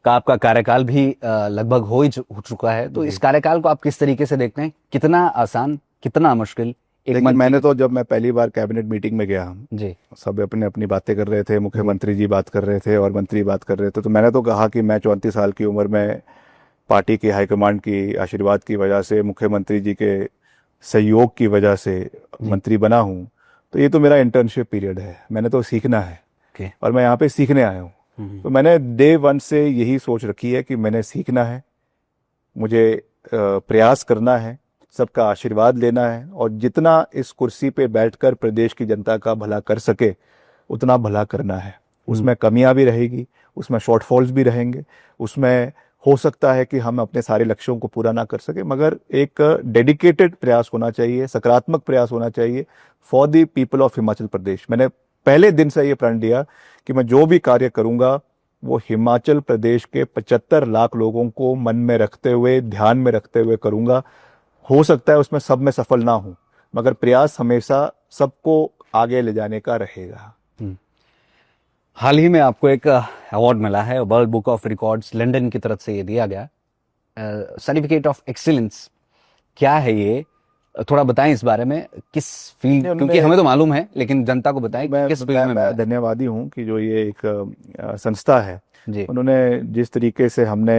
का आपका कार्यकाल भी लगभग हो चुका है, तो इस कार्यकाल को आप किस तरीके से देखते हैं? कितना आसान, कितना मुश्किल? मैंने तो जब मैं पहली बार कैबिनेट मीटिंग में गया जी, सब अपने अपनी बातें कर रहे थे, मुख्यमंत्री जी बात कर रहे थे और मंत्री बात कर रहे थे, तो मैंने तो कहा कि मैं 34 साल की उम्र में पार्टी की हाईकमांड की आशीर्वाद की वजह से, मुख्यमंत्री जी के सहयोग की वजह से मंत्री बना हूँ, तो ये तो मेरा इंटर्नशिप पीरियड है, मैंने तो सीखना है और मैं यहाँ पे सीखने आया हूँ। तो मैंने डे 1 से यही सोच रखी है कि मैंने सीखना है, मुझे प्रयास करना है, सबका आशीर्वाद लेना है और जितना इस कुर्सी पे बैठकर प्रदेश की जनता का भला कर सके उतना भला करना है। उसमें कमियां भी रहेगी, उसमें शॉर्टफॉल्स भी रहेंगे, उसमें हो सकता है कि हम अपने सारे लक्ष्यों को पूरा ना कर सके, मगर एक डेडिकेटेड प्रयास होना चाहिए, सकारात्मक प्रयास होना चाहिए for the people of Himachal Pradesh. मैंने पहले दिन से ये प्रण लिया कि मैं जो भी कार्य करूंगा वो हिमाचल प्रदेश के 75 लाख लोगों को मन में रखते हुए, ध्यान में रखते हुए करूंगा। हो सकता है उसमें सब में सफल ना हूं, मगर प्रयास हमेशा सबको आगे ले जाने का रहेगा। हाल ही में आपको एक अवार्ड मिला है, world book of records London की तरफ से ये दिया गया, सर्टिफिकेट ऑफ एक्सीलेंस। क्या है ये, थोड़ा बताएं इस बारे में, किस फील्ड, क्योंकि हमें तो मालूम है लेकिन जनता को बताएं किस फील्ड में। मैं धन्यवादी हूं कि जो ये एक संस्था है जी, उन्होंने जिस तरीके से हमने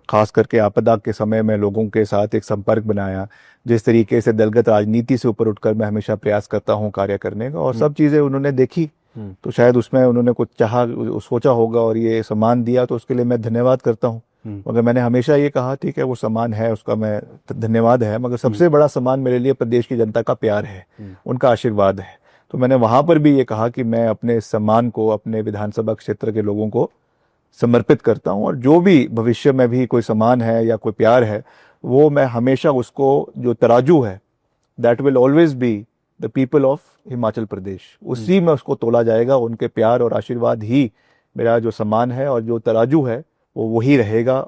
खास करके आपदा के समय में लोगों के साथ एक संपर्क बनाया, जिस तरीके से दलगत राजनीति से ऊपर उठकर मैं हमेशा प्रयास करता हूं कार्य करने का, और सब चीजें उन्होंने देखी तो शायद उसमें उन्होंने कुछ चाहा, सोचा होगा और ये सम्मान दिया, तो उसके लिए मैं धन्यवाद करता हूँ। मगर मैंने हमेशा ये कहा ठीक है वो सम्मान है, उसका मैं धन्यवाद है, मगर सबसे बड़ा सम्मान मेरे लिए प्रदेश की जनता का प्यार है, उनका आशीर्वाद है। तो मैंने वहां पर भी ये कहा कि मैं अपने सम्मान को अपने विधानसभा क्षेत्र के लोगों को समर्पित करता हूं और जो भी भविष्य में भी कोई सम्मान है या कोई प्यार है वो मैं हमेशा उसको, जो तराजू है that will always be the people of Himachal Pradesh, उसी में उसको तोला जाएगा। उनके प्यार और आशीर्वाद ही मेरा जो सम्मान है और जो तराजू है वो वही रहेगा,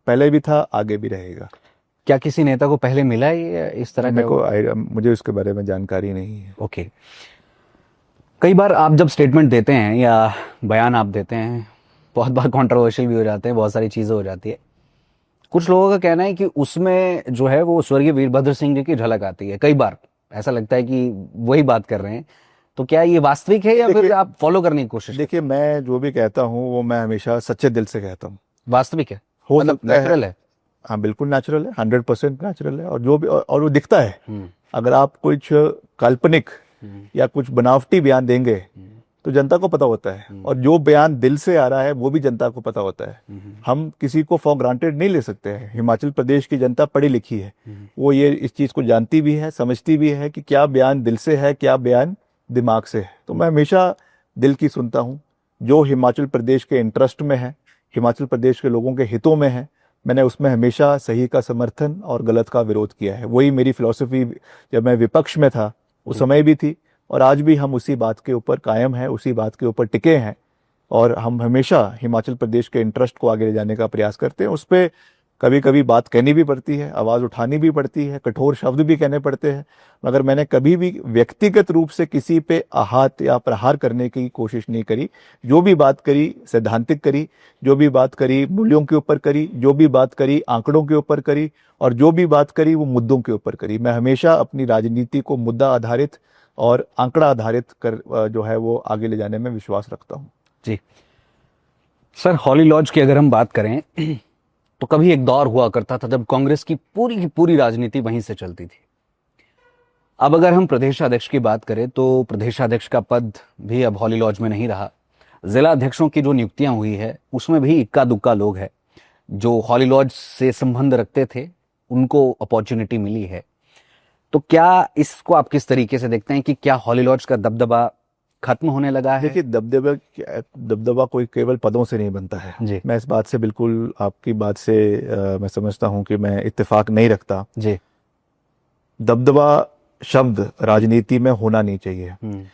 पहले भी था, आगे भी रहेगा। क्या किसी नेता को पहले मिला है इस तरह का? मुझे उसके बारे में जानकारी नहीं है। ओके। कई बार आप जब स्टेटमेंट देते हैं या बयान आप देते हैं, बहुत बार कंट्रोवर्शियल भी हो जाते हैं, बहुत सारी चीजें हो जाती है। कुछ लोगों का कहना है कि उसमें जो है वो स्वर्गीय वीरभद्र सिंह जी की झलक आती है, कई बार ऐसा लगता है कि वही बात कर रहे हैं। तो क्या ये वास्तविक है या फिर आप फॉलो करने की कोशिश? देखिए, मैं जो भी कहता हूँ वो मैं हमेशा सच्चे दिल से कहता हूँ। वास्तविक है, हो मतलब नेचुरल है। हाँ बिल्कुल नेचुरल है, 100% नेचुरल है, और जो भी और वो दिखता है। अगर आप कुछ काल्पनिक या कुछ बनावटी बयान देंगे तो जनता को पता होता है, और जो बयान दिल से आ रहा है वो भी जनता को पता होता है। हम किसी को फॉर ग्रांटेड नहीं ले सकते हैं। हिमाचल प्रदेश की जनता पढ़ी लिखी है, वो ये इस चीज को जानती भी है, समझती भी है कि क्या बयान दिल से है, क्या बयान दिमाग से है। तो मैं हमेशा दिल की सुनता हूँ, जो हिमाचल प्रदेश के इंटरेस्ट में है, हिमाचल प्रदेश के लोगों के हितों में है, मैंने उसमें हमेशा सही का समर्थन और गलत का विरोध किया है। वही मेरी फिलॉसफी जब मैं विपक्ष में था उस समय भी थी, और आज भी हम उसी बात के ऊपर कायम हैं, उसी बात के ऊपर टिके हैं, और हम हमेशा हिमाचल प्रदेश के इंटरेस्ट को आगे ले जाने का प्रयास करते हैं। उस पर कभी कभी बात कहनी भी पड़ती है, आवाज़ उठानी भी पड़ती है, कठोर शब्द भी कहने पड़ते हैं, मगर मैंने कभी भी व्यक्तिगत रूप से किसी पे आहत या प्रहार करने की कोशिश नहीं करी। जो भी बात करी सैद्धांतिक करी, जो भी बात करी मूल्यों के ऊपर करी, जो भी बात करी आंकड़ों के ऊपर करी, और जो भी बात करी वो मुद्दों के ऊपर करी। मैं हमेशा अपनी राजनीति को मुद्दा आधारित और आंकड़ा आधारित कर जो है वो आगे ले जाने में विश्वास रखता हूँ। जी सर, हॉली लॉज की अगर हम बात करें तो कभी एक दौर हुआ करता था जब कांग्रेस की पूरी राजनीति वहीं से चलती थी। अब अगर हम प्रदेशाध्यक्ष की बात करें तो प्रदेशाध्यक्ष का पद भी अब हॉली लॉज में नहीं रहा। जिला अध्यक्षों की जो नियुक्तियां हुई है उसमें भी इक्का दुक्का लोग हैं जो हॉली लॉज से संबंध रखते थे, उनको अपॉर्चुनिटी मिली है। तो क्या इसको आप किस तरीके से देखते हैं कि क्या हॉली लॉज का दबदबा खत्म होने लगा है? देखिए, दबदबा कोई केवल पदों से नहीं बनता है जी। मैं इस बात से बिल्कुल, आपकी बात से मैं समझता हूं कि मैं इत्तेफाक नहीं रखता जी। दबदबा शब्द राजनीति में होना नहीं चाहिए।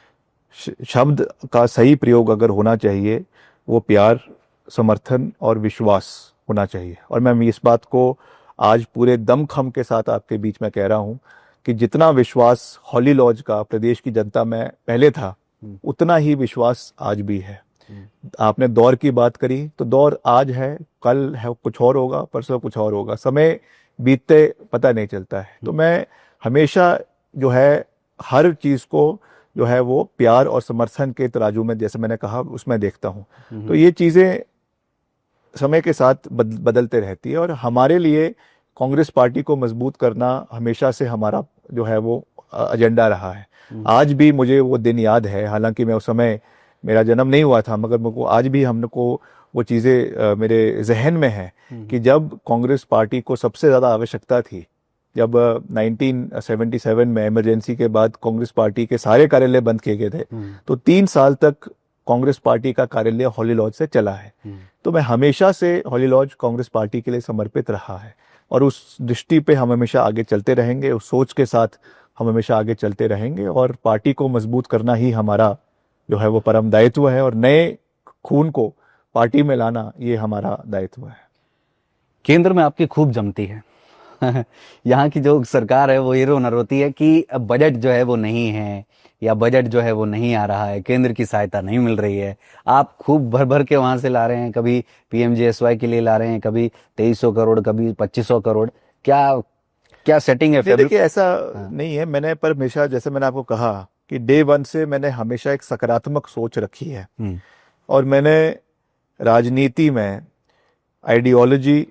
शब्द का सही प्रयोग अगर होना चाहिए वो प्यार, समर्थन और विश्वास होना चाहिए। और मैं इस बात को आज पूरे दमखम के साथ आपके बीच में कह रहा हूं कि जितना विश्वास हॉली लॉज का प्रदेश की जनता में पहले था उतना ही विश्वास आज भी है। आपने दौर की बात करी तो दौर आज है, कल है कुछ और होगा, परसों कुछ और होगा, समय बीतते पता नहीं चलता है। तो मैं हमेशा जो है हर चीज को जो है वो प्यार और समर्थन के तराजू में, जैसे मैंने कहा, उसमें देखता हूं। तो ये चीजें समय के साथ बदलते रहती है, और हमारे लिए कांग्रेस पार्टी को मजबूत करना हमेशा से हमारा जो है वो एजेंडा रहा है। आज भी मुझे वो दिन याद है, हालांकि मैं उस समय, मेरा जन्म नहीं हुआ था, मगर मुझको आज भी हमको वो चीज़ें मेरे जहन में है कि जब कांग्रेस पार्टी को सबसे ज़्यादा आवश्यकता थी, जब 1977 में इमरजेंसी के बाद कांग्रेस पार्टी के सारे कार्यालय बंद किए गए थे, तो 3 साल तक कांग्रेस पार्टी का कार्यालय हॉली लॉज से चला है। तो मैं हमेशा से हॉली लॉज कांग्रेस पार्टी के लिए समर्पित रहा है, और उस दृष्टि पे हम हमेशा आगे चलते रहेंगे, उस सोच के साथ हम हमेशा आगे चलते रहेंगे, और पार्टी को मजबूत करना ही हमारा जो है वो परम दायित्व है, और नए खून को पार्टी में लाना ये हमारा दायित्व है। केंद्र में आपकी खूब जमती है यहाँ की जो सरकार है वो ये रो न रोती है कि अब बजट जो है वो नहीं है, या बजट जो है वो नहीं आ रहा है, केंद्र की सहायता नहीं मिल रही है। आप खूब भर भर के वहां से ला रहे हैं, कभी PMGSY के लिए ला रहे हैं, कभी 2300 करोड़, कभी 2500 करोड़। क्या सेटिंग है? देखिए, ऐसा नहीं है। मैंने पर हमेशा, जैसे मैंने आपको कहा कि डे 1 से मैंने हमेशा एक सकारात्मक सोच रखी है, और मैंने राजनीति में आइडियोलॉजी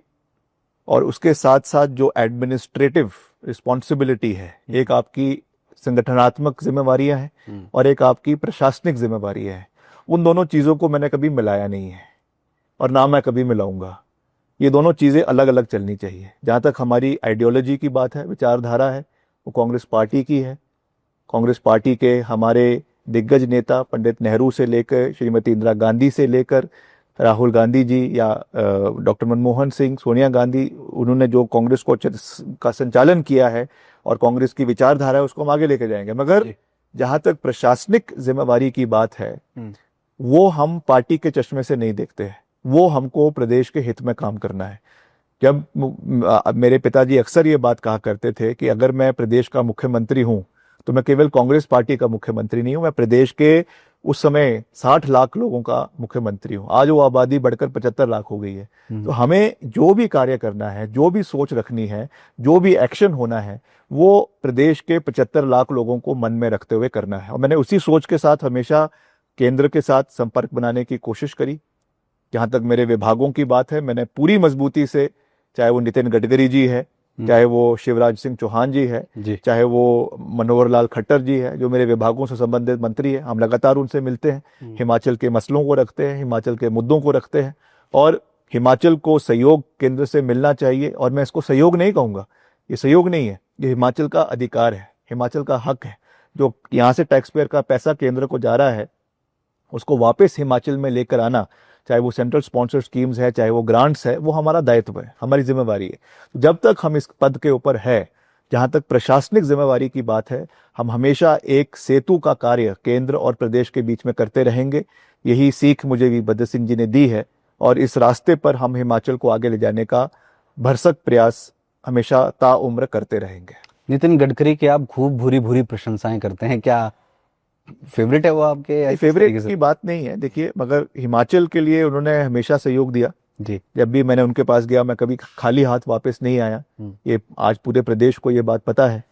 और उसके साथ साथ जो एडमिनिस्ट्रेटिव रिस्पॉन्सिबिलिटी है, एक आपकी संगठनात्मक जिम्मेवारियां हैं और एक आपकी प्रशासनिक जिम्मेवारियां हैं, उन दोनों चीज़ों को मैंने कभी मिलाया नहीं है, और ना मैं कभी मिलाऊंगा। ये दोनों चीज़ें अलग अलग चलनी चाहिए। जहाँ तक हमारी आइडियोलॉजी की बात है, विचारधारा है, वो कांग्रेस पार्टी की है। कांग्रेस पार्टी के हमारे दिग्गज नेता पंडित नेहरू से लेकर श्रीमती इंदिरा गांधी से लेकर राहुल गांधी जी या डॉक्टर मनमोहन सिंह, सोनिया गांधी, उन्होंने जो कांग्रेस को का संचालन किया है और कांग्रेस की विचारधारा है उसको हम आगे लेके जाएंगे। मगर जहां तक प्रशासनिक जिम्मेवारी की बात है वो हम पार्टी के चश्मे से नहीं देखते हैं, वो हमको प्रदेश के हित में काम करना है। जब मेरे पिताजी अक्सर ये बात कहा करते थे कि अगर मैं प्रदेश का मुख्यमंत्री हूं तो मैं केवल कांग्रेस पार्टी का मुख्यमंत्री नहीं हूं, मैं प्रदेश के उस समय 60 लाख लोगों का मुख्यमंत्री हूं। आज वो आबादी बढ़कर 75 लाख हो गई है। तो हमें जो भी कार्य करना है, जो भी सोच रखनी है, जो भी एक्शन होना है, वो प्रदेश के 75 लाख लोगों को मन में रखते हुए करना है। और मैंने उसी सोच के साथ हमेशा केंद्र के साथ संपर्क बनाने की कोशिश करी। जहां तक मेरे विभागों की बात है, मैंने पूरी मजबूती से, चाहे वो नितिन गडकरी जी है चाहे वो शिवराज सिंह चौहान जी है, चाहे वो मनोहर लाल खट्टर जी है, जो मेरे विभागों से संबंधित मंत्री है। हम लगातार उनसे मिलते हैं, हिमाचल के मसलों को रखते हैं, हिमाचल के मुद्दों को रखते हैं। और हिमाचल को सहयोग केंद्र से मिलना चाहिए। और मैं इसको सहयोग नहीं कहूँगा, ये सहयोग नहीं है, ये हिमाचल का अधिकार है, हिमाचल का हक है। जो यहाँ से टैक्स पेयर का पैसा केंद्र को जा रहा है, उसको वापस हिमाचल में लेकर आना, चाहे वो सेंट्रल स्पॉन्सर स्कीम्स है, चाहे वो ग्रांट्स है, वो हमारा दायित्व है, हमारी जिम्मेवारी है। जब तक हम इस पद के ऊपर है, जहां तक प्रशासनिक जिम्मेवारी की बात है, हम हमेशा एक सेतु का कार्य केंद्र और प्रदेश के बीच में करते रहेंगे। यही सीख मुझे वीरभद्र सिंह जी ने दी है और इस रास्ते पर हम हिमाचल को आगे ले जाने का भरसक प्रयास हमेशा ताउम्र करते रहेंगे। नितिन गडकरी की आप खूब भूरी भूरी प्रशंसाएं करते हैं, क्या फेवरेट है वो आपके? फेवरेट की बात नहीं है, देखिए, मगर हिमाचल के लिए उन्होंने हमेशा सहयोग दिया जी। जब भी मैंने उनके पास गया, मैं कभी खाली हाथ वापस नहीं आया। ये आज पूरे प्रदेश को ये बात पता है।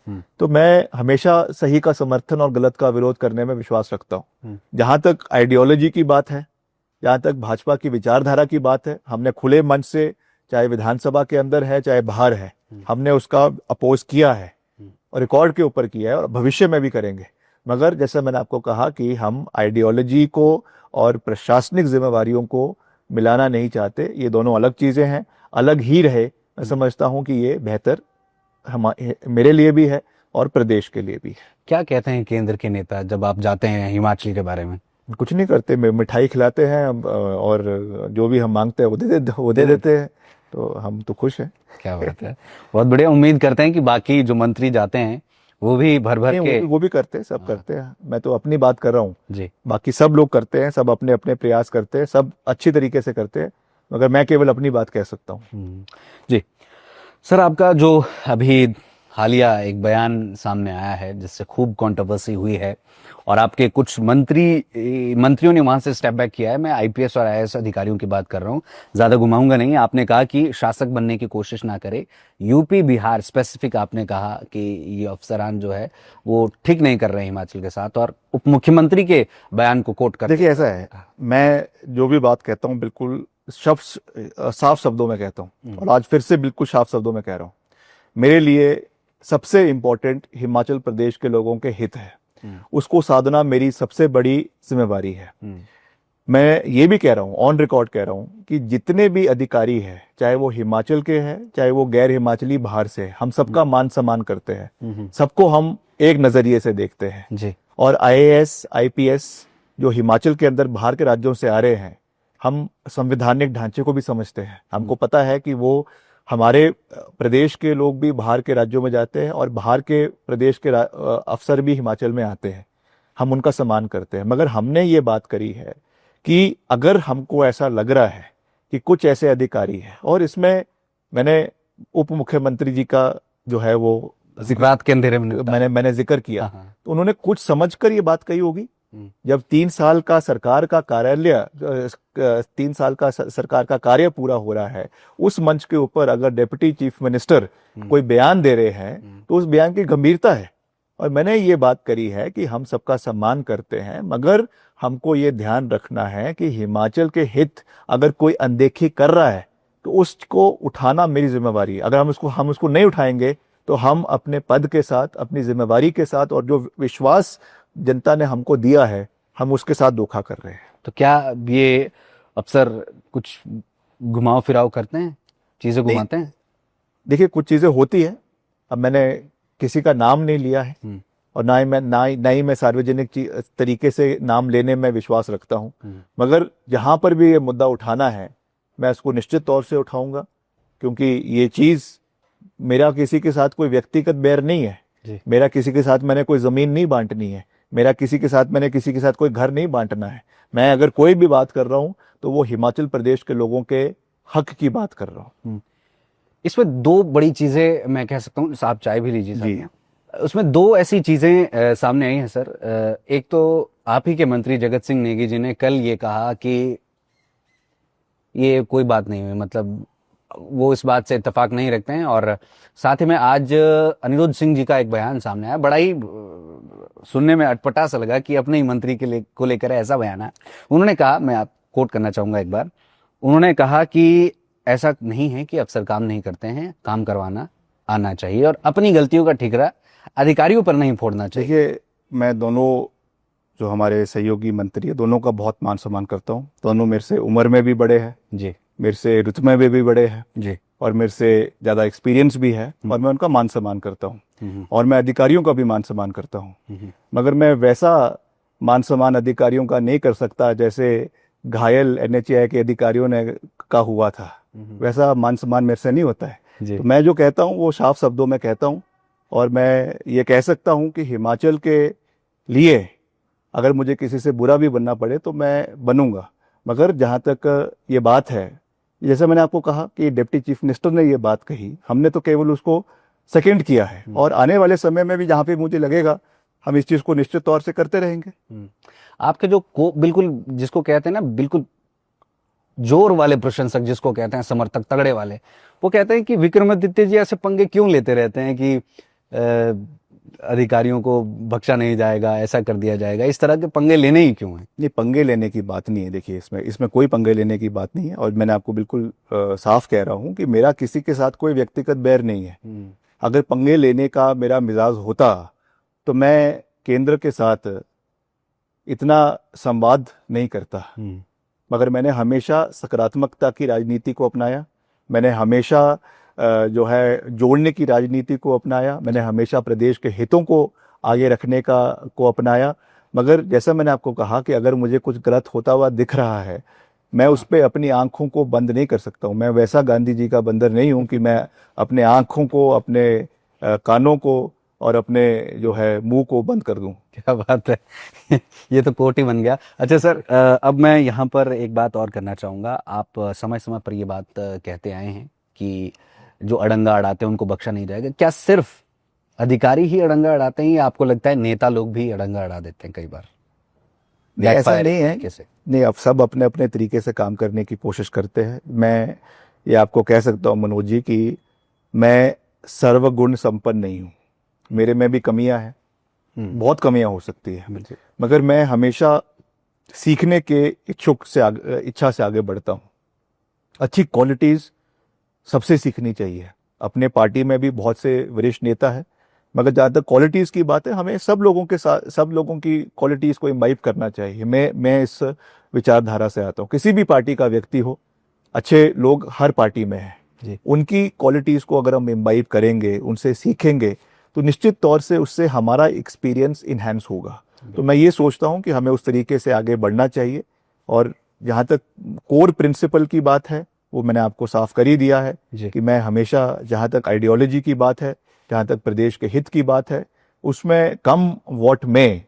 तो मैं हमेशा सही का समर्थन और गलत का विरोध करने में विश्वास रखता हूँ। जहां तक आइडियोलॉजी की बात है, जहां तक भाजपा की विचारधारा की बात है, हमने खुले मंच से, चाहे विधानसभा के अंदर है चाहे बाहर है, हमने उसका अपोज किया है और रिकॉर्ड के ऊपर किया है और भविष्य में भी करेंगे। मगर जैसे मैंने आपको कहा कि हम आइडियोलॉजी को और प्रशासनिक जिम्मेवारियों को मिलाना नहीं चाहते। ये दोनों अलग चीजें हैं, अलग ही रहे। मैं समझता हूं कि ये बेहतर मेरे लिए भी है और प्रदेश के लिए भी है। क्या कहते हैं केंद्र के नेता जब आप जाते हैं हिमाचल के बारे में? कुछ नहीं करते, मिठाई खिलाते हैं और जो भी हम मांगते हैं वो दे देते हैं, तो हम तो खुश हैं। क्या बात है, बहुत बढ़िया। उम्मीद करते हैं कि बाकी जो मंत्री जाते हैं वो भी भर भर के वो भी करते हैं, सब करते हैं। मैं तो अपनी बात कर रहा हूँ जी, बाकी सब लोग करते हैं, सब अपने अपने प्रयास करते हैं, सब अच्छी तरीके से करते हैं, मगर मैं केवल अपनी बात कह सकता हूँ। जी सर, आपका जो अभी हालिया एक बयान सामने आया है जिससे खूब कंट्रोवर्सी हुई है और आपके कुछ मंत्रियों ने वहां से स्टेप बैक किया है। मैं आईपीएस और आईएएस अधिकारियों की बात कर रहा हूं, ज्यादा घुमाऊंगा नहीं। आपने कहा कि शासक बनने की कोशिश ना करे। यूपी बिहार स्पेसिफिक आपने कहा कि ये अफसरान जो है वो ठीक नहीं कर रहे हैं हिमाचल के साथ, और उप मुख्यमंत्री के बयान को कोट कर। देखिए, ऐसा है, मैं जो भी बात कहता हूँ बिल्कुल साफ शब्दों में कहता हूँ और आज फिर से बिल्कुल साफ शब्दों में कह रहा हूँ। मेरे लिए सबसे इंपॉर्टेंट हिमाचल प्रदेश के लोगों के हित है, उसको साधना मेरी सबसे बड़ी जिम्मेवारी है। मैं ये भी कह रहा हूँ, ऑन रिकॉर्ड कह रहा हूँ, कि जितने भी अधिकारी हैं, चाहे वो हिमाचल के हैं चाहे वो गैर हिमाचली बाहर से, हम सबका मान सम्मान करते हैं, सबको हम एक नजरिए से देखते हैं जी। और आईएएस आईपीएस जो हिमाचल के अंदर बाहर के राज्यों से आ रहे हैं, हम संवैधानिक ढांचे को भी समझते हैं। हमको पता है कि वो हमारे प्रदेश के लोग भी बाहर के राज्यों में जाते हैं और बाहर के प्रदेश के अफसर भी हिमाचल में आते हैं, हम उनका सम्मान करते हैं। मगर हमने ये बात करी है कि अगर हमको ऐसा लग रहा है कि कुछ ऐसे अधिकारी हैं, और इसमें मैंने उप मुख्यमंत्री जी का जो है वो रात के अंधेरे में मैंने जिक्र किया, तो उन्होंने कुछ समझकर ये बात कही होगी। जब 3 साल का सरकार का कार्यालय 3 साल का सरकार का कार्य पूरा हो रहा है, उस मंच के ऊपर अगर डिप्टी चीफ मिनिस्टर कोई बयान दे रहे हैं तो उस बयान की गंभीरता है। और मैंने ये बात करी है कि हम सबका सम्मान करते हैं, मगर हमको ये ध्यान रखना है कि हिमाचल के हित अगर कोई अनदेखी कर रहा है तो उसको उठाना मेरी जिम्मेवारी है। अगर हम उसको नहीं उठाएंगे तो हम अपने पद के साथ, अपनी जिम्मेवारी के साथ और जो विश्वास जनता ने हमको दिया है, हम उसके साथ धोखा कर रहे हैं। तो क्या ये अफसर कुछ घुमाव फिराव करते हैं, चीजें घुमाते हैं? देखिए, कुछ चीजें होती है। अब मैंने किसी का नाम नहीं लिया है और ना ही मैं सार्वजनिक तरीके से नाम लेने में विश्वास रखता हूं, मगर जहां पर भी ये मुद्दा उठाना है मैं इसको निश्चित तौर से उठाऊंगा, क्योंकि ये चीज मेरा किसी के साथ कोई व्यक्तिगत बैर नहीं है। मेरा किसी के साथ मैंने कोई जमीन नहीं बांटनी है, मैंने किसी के साथ कोई घर नहीं बांटना है। मैं अगर कोई भी बात कर रहा हूं तो वो हिमाचल प्रदेश के लोगों के हक की बात कर रहा हूं। इसमें 2 बड़ी चीजें मैं कह सकता हूं, आप चाय भी लीजिए जी। उसमें 2 ऐसी चीजें सामने आई हैं सर। एक तो आप ही के मंत्री जगत सिंह नेगी जी ने कल ये कहा कि ये कोई बात नहीं हुई, मतलब वो इस बात से इत्तेफाक नहीं रखते हैं। और साथ ही में आज अनिरुद्ध सिंह जी का एक बयान सामने आया, बड़ा ही सुनने में अटपटा सा लगा कि अपने ही मंत्री को लेकर ऐसा बयान है। उन्होंने कहा, मैं आप कोट करना चाहूंगा एक बार, उन्होंने कहा कि ऐसा नहीं है कि अफसर काम नहीं करते हैं, काम करवाना आना चाहिए और अपनी गलतियों का ठिकरा अधिकारियों पर नहीं फोड़ना चाहिए। देखिए, मैं दोनों जो हमारे सहयोगी मंत्री है दोनों का बहुत मान सम्मान करता हूँ। दोनों मेरे से उम्र में भी बड़े हैं जी मेरे से रुतबे में भी बड़े हैं जी। और मेरे से ज़्यादा एक्सपीरियंस भी है और मैं उनका मान सम्मान करता हूँ और मैं अधिकारियों का भी मान सम्मान करता हूँ। मगर मैं वैसा मान सम्मान अधिकारियों का नहीं कर सकता जैसे घायल एनएचएआई के अधिकारियों ने का हुआ था। वैसा मान सम्मान मेरे से नहीं होता है। तो मैं जो कहता हूँ वो साफ शब्दों में कहता हूँ और मैं ये कह सकता हूँ कि हिमाचल के लिए अगर मुझे किसी से बुरा भी बनना पड़े तो मैं बनूंगा। मगर जहाँ तक ये बात है, जैसे मैंने आपको कहा कि डिप्टी चीफ मिनिस्टर ने ये बात कही, हमने तो केवल उसको सेकंड किया है और आने वाले समय में भी जहाँ पे मुझे लगेगा हम इस चीज को निश्चित तौर से करते रहेंगे। आपके जो बिल्कुल जिसको कहते हैं ना, बिल्कुल जोर वाले प्रशंसक जिसको कहते हैं, समर्थक तगड़े वाले, वो कहते हैं कि विक्रमादित्य जी ऐसे पंगे क्यों लेते रहते हैं कि अधिकारियों को बख्शा नहीं जाएगा, ऐसा कर दिया जाएगा, इस तरह के पंगे लेने ही क्यों हैं? ये पंगे लेने की बात नहीं है। देखिए, इसमें कोई पंगे लेने की बात नहीं है और मैंने आपको बिल्कुल साफ कह रहा हूँ कि मेरा किसी के साथ कोई व्यक्तिगत बैर नहीं है। अगर पंगे लेने का मेरा मिजाज होता तो मैं केंद्र के साथ इतना संवाद नहीं करता। मगर मैंने हमेशा सकारात्मकता की राजनीति को अपनाया, मैंने हमेशा जो है जोड़ने की राजनीति को अपनाया, मैंने हमेशा प्रदेश के हितों को आगे रखने को अपनाया। मगर जैसा मैंने आपको कहा कि अगर मुझे कुछ गलत होता हुआ दिख रहा है, मैं उस पर अपनी आंखों को बंद नहीं कर सकता हूँ। मैं वैसा गांधी जी का बंदर नहीं हूँ कि मैं अपने आंखों को, अपने कानों को और अपने जो है मुंह को बंद कर दूं। क्या बात है ये तो कोट ही बन गया। अच्छा सर, अब मैं यहाँ पर एक बात और करना चाहूँगा। आप समय समय पर ये बात कहते आए हैं कि जो अड़ंगा अड़ाते हैं उनको बख्शा नहीं जाएगा। क्या सिर्फ अधिकारी ही अड़ंगा अड़ाते हैं या आपको लगता है नेता लोग भी अड़ंगा अड़ा देते हैं कई बार? ऐसा नहीं है। कैसे? नहीं, अब सब अपने अपने तरीके से काम करने की कोशिश करते हैं। मैं ये आपको कह सकता हूँ मनोज जी कि मैं सर्वगुण संपन्न नहीं हूँ, मेरे में भी कमियां हैं, बहुत कमियां हो सकती है, मगर मैं हमेशा सीखने के इच्छा से आगे बढ़ता हूँ। अच्छी क्वालिटीज सबसे सीखनी चाहिए। अपने पार्टी में भी बहुत से वरिष्ठ नेता है, मगर जहाँ तक क्वालिटीज की बात है, हमें सब लोगों के साथ सब लोगों की क्वालिटीज को इम्बाइब करना चाहिए। मैं इस विचारधारा से आता हूँ। किसी भी पार्टी का व्यक्ति हो, अच्छे लोग हर पार्टी में हैं, उनकी क्वालिटीज को अगर हम इम्बाइब करेंगे, उनसे सीखेंगे, तो निश्चित तौर से उससे हमारा एक्सपीरियंस इन्हेंस होगा। तो मैं ये सोचता हूँ कि हमें उस तरीके से आगे बढ़ना चाहिए। और जहाँ तक कोर प्रिंसिपल की बात है, वो मैंने आपको साफ कर ही दिया है कि मैं हमेशा, जहाँ तक आइडियोलॉजी की बात है, जहाँ तक प्रदेश के हित की बात है, उसमें come what may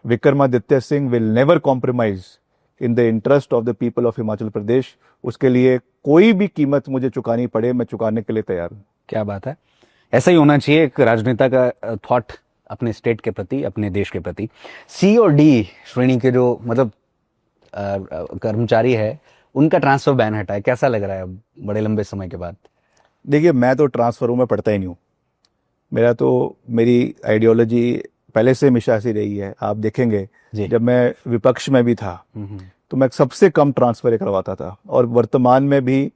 Vikramaditya Singh will never compromise in the interest of the people of Himachal Pradesh. उसके लिए कोई भी कीमत मुझे चुकानी पड़े, मैं चुकाने के लिए तैयार हूँ। क्या बात है, ऐसा ही होना चाहिए एक राजनेता का थॉट अपने स्टेट के प्रति, अपने देश के प्रति। सी और डी श्रेणी के जो मतलब कर्मचारी है, उनका ट्रांसफर बैन हटा है, कैसा लग रहा है अब बड़े लंबे समय के बाद? देखिए, मैं तो ट्रांसफरों में पढ़ता ही नहीं हूँ। मेरी आइडियोलॉजी पहले से हमेशा ऐसी रही है। आप देखेंगे जब मैं विपक्ष में भी था तो मैं सबसे कम ट्रांसफर करवाता था और वर्तमान में भी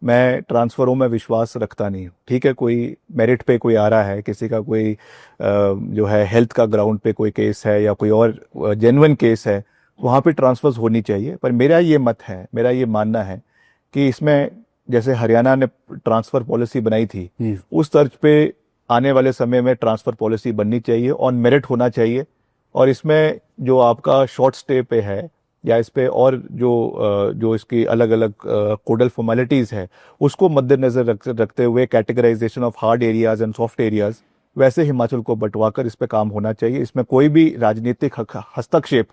मैं ट्रांसफरों में विश्वास रखता नहीं हूँ। ठीक है, कोई मेरिट पे कोई आ रहा है, किसी का कोई जो है हेल्थ का ग्राउंड पे कोई केस है या कोई और जेन्युइन केस है, वहाँ पे ट्रांसफर्स होनी चाहिए। पर मेरा ये मत है, मेरा ये मानना है कि इसमें जैसे हरियाणा ने ट्रांसफर पॉलिसी बनाई थी, उस तर्ज पे आने वाले समय में ट्रांसफर पॉलिसी बननी चाहिए, ऑन मेरिट होना चाहिए। और इसमें जो आपका शॉर्ट स्टे पे है या इस पे और जो इसकी अलग अलग कोडल फॉर्मेलिटीज है, उसको मद्देनजर रखते हुए categorisation of hard areas and soft areas वैसे हिमाचल को बंटवाकर इस पे काम होना चाहिए। इसमें कोई भी राजनीतिक हस्तक्षेप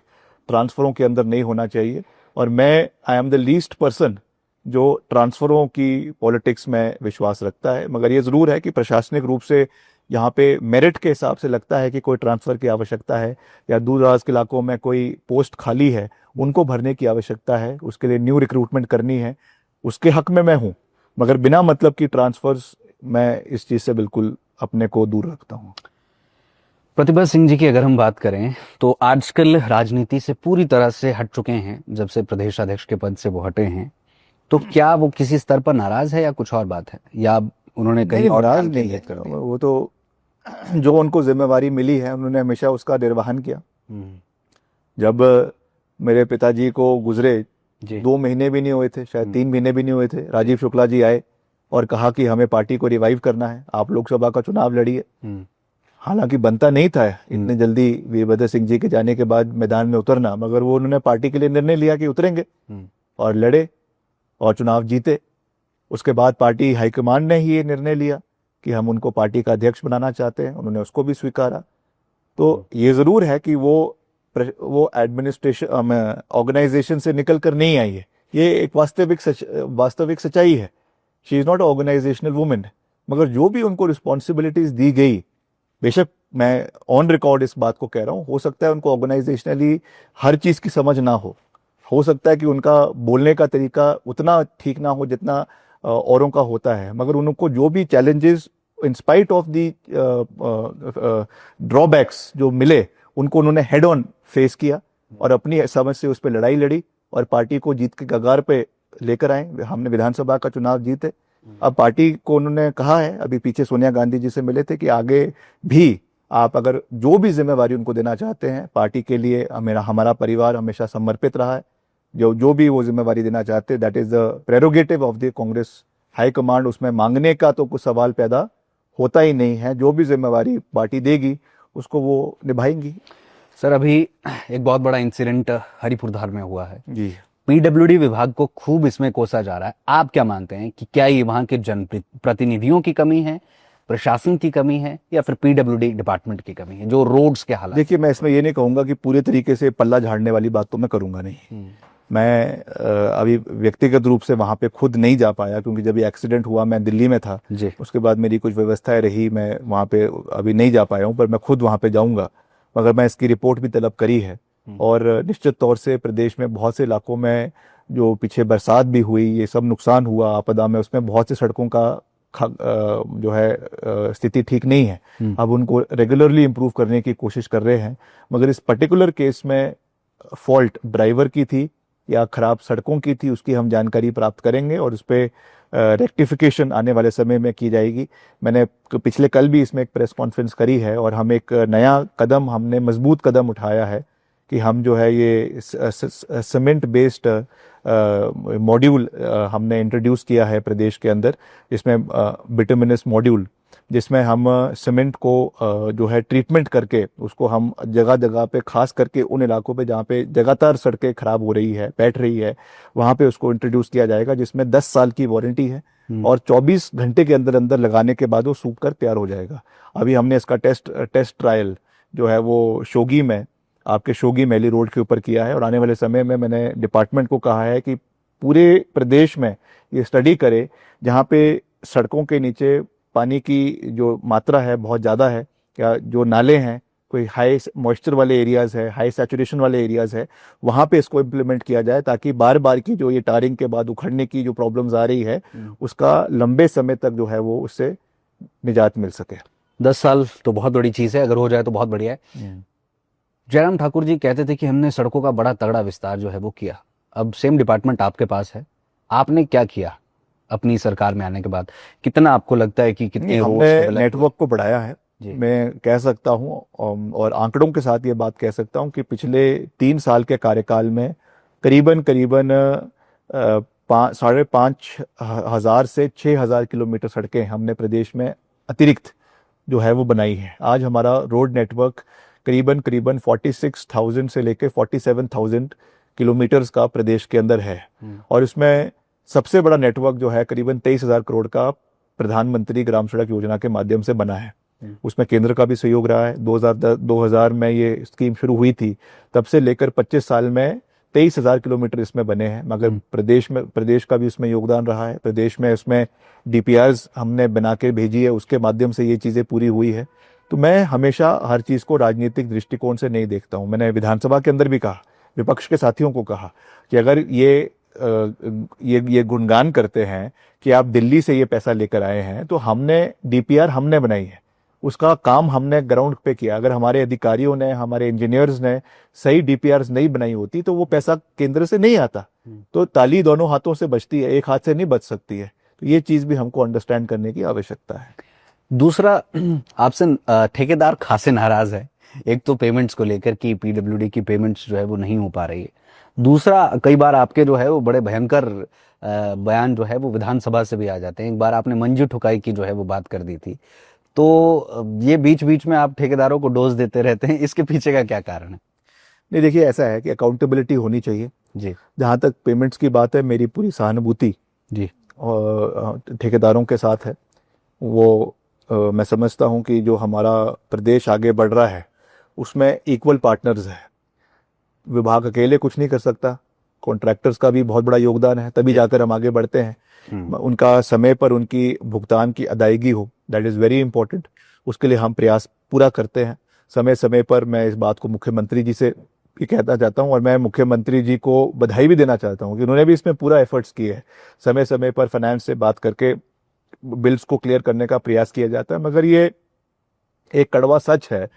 ट्रांसफरों के अंदर नहीं होना चाहिए। और I am the least person जो ट्रांसफरों की पॉलिटिक्स में विश्वास रखता है। मगर ये जरूर है कि प्रशासनिक रूप से यहाँ पे मेरिट के हिसाब से लगता है कि कोई ट्रांसफर की आवश्यकता है या दूर दराज के इलाकों में कोई पोस्ट खाली है, उनको भरने की आवश्यकता है, उसके लिए न्यू रिक्रूटमेंट करनी है, उसके हक में मैं हूँ। मगर बिना मतलब की ट्रांसफर्स, मैं इस चीज से बिल्कुल अपने को दूर रखता हूँ। प्रतिभा सिंह जी की अगर हम बात करें तो आजकल राजनीति से पूरी तरह से हट चुके हैं। जब से प्रदेशाध्यक्ष के पद से वो हटे हैं, तो क्या वो किसी स्तर पर नाराज है या कुछ और बात है, या उन्होंने कहीं नहीं, और नाराज काम नहीं केंद्रित है। कर दिया। वो तो जो उनको जिम्मेवारी मिली है उन्होंने हमेशा उसका निर्वहन किया। जब मेरे पिताजी को गुजरे जी 2 महीने भी नहीं हुए थे, शायद 3 महीने भी नहीं हुए थे, राजीव शुक्ला जी आए और कहा कि हमें पार्टी को रिवाइव करना है, आप लोकसभा का चुनाव लड़िए। हालांकि बनता नहीं था इतने जल्दी वीरभद्र सिंह जी के जाने के बाद मैदान में उतरना, मगर वो उन्होंने पार्टी के लिए निर्णय लिया कि उतरेंगे और लड़े और चुनाव जीते। उसके बाद पार्टी हाईकमान ने ही ये निर्णय लिया कि हम उनको पार्टी का अध्यक्ष बनाना चाहते हैं, उन्होंने उसको भी स्वीकारा। तो ये जरूर है कि वो एडमिनिस्ट्रेशन ऑर्गेनाइजेशन से निकल कर नहीं आई है, ये एक वास्तविक सच्चाई है। She is not organisational women, मगर जो भी उनको रिस्पॉन्सिबिलिटीज दी गई, बेशक मैं ऑन रिकॉर्ड इस बात को कह रहा हूँ, हो सकता है उनको ऑर्गेनाइजेशनली हर चीज की समझ ना हो सकता है कि उनका बोलने का तरीका उतना ठीक ना हो जितना औरों का होता है, मगर उनको जो भी challenges in spite of the drawbacks जो मिले, उनको उन्होंने हेड ऑन फेस किया और अपनी समझ से उस पर लड़ाई लड़ी और पार्टी को जीत के कगार पे लेकर आए। हमने विधानसभा का चुनाव जीते। अब पार्टी को उन्होंने कहा है, अभी पीछे सोनिया गांधी जी से मिले थे, कि आगे भी आप अगर जो भी जिम्मेवारी उनको देना चाहते हैं पार्टी के लिए, हमारा परिवार हमेशा समर्पित रहा है। जो भी वो जिम्मेवारी देना चाहते हैं, that is the prerogative of the Congress high command. उसमें मांगने का तो कुछ सवाल पैदा होता ही नहीं है। जो भी जिम्मेवारी पार्टी देगी उसको वो निभाएंगी। सर, अभी एक बहुत बड़ा इंसिडेंट हरिपुरधार में हुआ है जी। पीडब्ल्यूडी विभाग को खूब इसमें कोसा जा रहा है। आप क्या मानते हैं कि क्या ये वहां के जनप्रतिनिधियों की कमी है, प्रशासन की कमी है, या फिर पीडब्ल्यूडी डिपार्टमेंट की कमी है, जो रोड्स के हालात? देखिए, मैं इसमें ये नहीं कहूंगा कि पूरे तरीके से पल्ला झाड़ने वाली बात तो मैं करूंगा नहीं। मैं अभी व्यक्तिगत रूप से वहां पे खुद नहीं जा पाया, क्योंकि जब ये एक्सीडेंट हुआ मैं दिल्ली में था जी। उसके बाद मेरी कुछ व्यवस्थाएं रही, मैं वहां पे अभी नहीं जा पाया हूं, पर मैं खुद वहां पे जाऊंगा। मगर मैं इसकी रिपोर्ट भी तलब करी है और निश्चित तौर से प्रदेश में बहुत से इलाकों में जो पीछे बरसात भी हुई, ये सब नुकसान हुआ आपदा में, उसमें बहुत से सड़कों का जो है स्थिति ठीक नहीं है। अब उनको रेगुलरली इम्प्रूव करने की कोशिश कर रहे हैं, मगर इस पर्टिकुलर केस में फॉल्ट ड्राइवर की थी या खराब सड़कों की थी, उसकी हम जानकारी प्राप्त करेंगे और उस पर रेक्टिफिकेशन आने वाले समय में की जाएगी। मैंने पिछले कल भी इसमें एक प्रेस कॉन्फ्रेंस करी है और हम एक नया कदम, हमने मजबूत कदम उठाया है कि हम जो है ये सीमेंट बेस्ड मॉड्यूल हमने इंट्रोड्यूस किया है प्रदेश के अंदर, जिसमें बिटुमिनस मॉड्यूल, जिसमें हम सीमेंट को जो है ट्रीटमेंट करके उसको हम जगह जगह पे, खास करके उन इलाकों पे जहाँ पे लगातार सड़कें खराब हो रही है, बैठ रही है, वहाँ पे उसको इंट्रोड्यूस किया जाएगा, जिसमें 10 साल की वारंटी है और 24 घंटे के अंदर अंदर लगाने के बाद वो सूख कर तैयार हो जाएगा। अभी हमने इसका टेस्ट ट्रायल जो है वो शोगी में, आपके शोगी मैली रोड के ऊपर किया है और आने वाले समय में मैंने डिपार्टमेंट को कहा है कि पूरे प्रदेश में ये स्टडी करे जहाँ पे सड़कों के नीचे पानी की जो मात्रा है बहुत ज़्यादा है, या जो नाले हैं कोई हाई मॉइस्चर वाले एरियाज है, हाई सैचुरेशन वाले एरियाज है, वहाँ पे इसको इम्प्लीमेंट किया जाए, ताकि बार बार की जो ये टारिंग के बाद उखड़ने की जो प्रॉब्लम्स आ रही है उसका लंबे समय तक जो है वो उससे निजात मिल सके। 10 साल तो बहुत बड़ी चीज़ है, अगर हो जाए तो बहुत बढ़िया है। जयराम ठाकुर जी कहते थे कि हमने सड़कों का बड़ा तगड़ा विस्तार जो है वो किया। अब सेम डिपार्टमेंट आपके पास है, आपने क्या किया अपनी सरकार में आने के बाद? कितना आपको लगता है कि कितने हमने नेटवर्क को बढ़ाया है? मैं कह सकता हूं और आंकड़ों के साथ ये बात कह सकता हूं कि पिछले 3 साल के कार्यकाल में करीबन 5,500 से 6,000 किलोमीटर सड़कें हमने प्रदेश में अतिरिक्त जो है वो बनाई है। आज हमारा रोड नेटवर्क करीबन 46,000 से लेकर 47,000 किलोमीटर्स का प्रदेश के अंदर है और इसमें सबसे बड़ा नेटवर्क जो है करीबन 23,000 करोड़ का प्रधानमंत्री ग्राम सड़क योजना के माध्यम से बना है। उसमें केंद्र का भी सहयोग रहा है। 2000 में ये स्कीम शुरू हुई थी, तब से लेकर 25 साल में 23,000 किलोमीटर इसमें बने हैं, मगर प्रदेश का भी इसमें योगदान रहा है। प्रदेश में इसमें डीपीआरस हमने बना के भेजी है, उसके माध्यम से ये चीज़ें पूरी हुई है। तो मैं हमेशा हर चीज़ को राजनीतिक दृष्टिकोण से नहीं देखता हूँ। मैंने विधानसभा के अंदर भी कहा, विपक्ष के साथियों को कहा कि अगर ये गुणगान करते हैं कि आप दिल्ली से ये पैसा लेकर आए हैं, तो हमने डीपीआर हमने बनाई है, उसका काम हमने ग्राउंड पे किया। अगर हमारे अधिकारियों ने, हमारे इंजीनियर्स ने सही डीपीआरस नहीं बनाई होती तो वो पैसा केंद्र से नहीं आता। तो ताली दोनों हाथों से बजती है, एक हाथ से नहीं बज सकती है। तो ये चीज़ भी हमको अंडरस्टैंड करने की आवश्यकता है। दूसरा, आपसे ठेकेदार खासे नाराज है। एक तो पेमेंट्स को लेकर कि पीडब्ल्यूडी की पेमेंट्स जो है वो नहीं हो पा रही है। दूसरा, कई बार आपके जो है वो बड़े भयंकर बयान जो है वो विधानसभा से भी आ जाते हैं। एक बार आपने मंजू ठुकाई की जो है वो बात कर दी थी। तो ये बीच बीच में आप ठेकेदारों को डोज देते रहते हैं, इसके पीछे का क्या कारण है? नहीं, देखिए ऐसा है कि अकाउंटेबिलिटी होनी चाहिए जी जहाँ तक पेमेंट्स की बात है। मेरी पूरी सहानुभूति जी और ठेकेदारों के साथ है। वो मैं समझता हूँ कि जो हमारा प्रदेश आगे बढ़ रहा है उसमें इक्वल पार्टनर्स है। विभाग अकेले कुछ नहीं कर सकता, कॉन्ट्रैक्टर्स का भी बहुत बड़ा योगदान है, तभी जाकर हम आगे बढ़ते हैं। उनका समय पर उनकी भुगतान की अदायगी हो, दैट इज़ वेरी इंपॉर्टेंट। उसके लिए हम प्रयास पूरा करते हैं समय समय पर। मैं इस बात को मुख्यमंत्री जी से भी कहना चाहता हूँ और मैं मुख्यमंत्री जी को बधाई भी देना चाहता हूँ कि उन्होंने भी इसमें पूरा एफर्ट्स किए हैं। समय समय पर फाइनेंस से बात करके बिल्स को क्लियर करने का प्रयास किया जाता है। मगर ये एक कड़वा सच है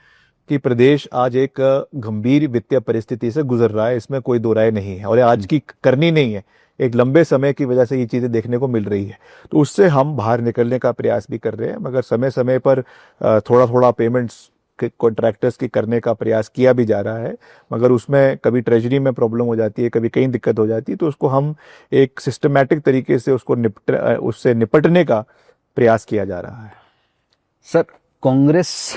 कि प्रदेश आज एक गंभीर वित्तीय परिस्थिति से गुजर रहा है, इसमें कोई दो राय नहीं है। और ये आज की करनी नहीं है, एक लंबे समय की वजह से ये चीज़ें देखने को मिल रही है। तो उससे हम बाहर निकलने का प्रयास भी कर रहे हैं। मगर समय समय पर थोड़ा थोड़ा पेमेंट्स कॉन्ट्रैक्टर्स की करने का प्रयास किया भी जा रहा है। मगर उसमें कभी ट्रेजरी में प्रॉब्लम हो जाती है, कभी कहीं दिक्कत हो जाती है, तो उसको हम एक सिस्टमैटिक तरीके से उससे निपटने का प्रयास किया जा रहा है। सर, कांग्रेस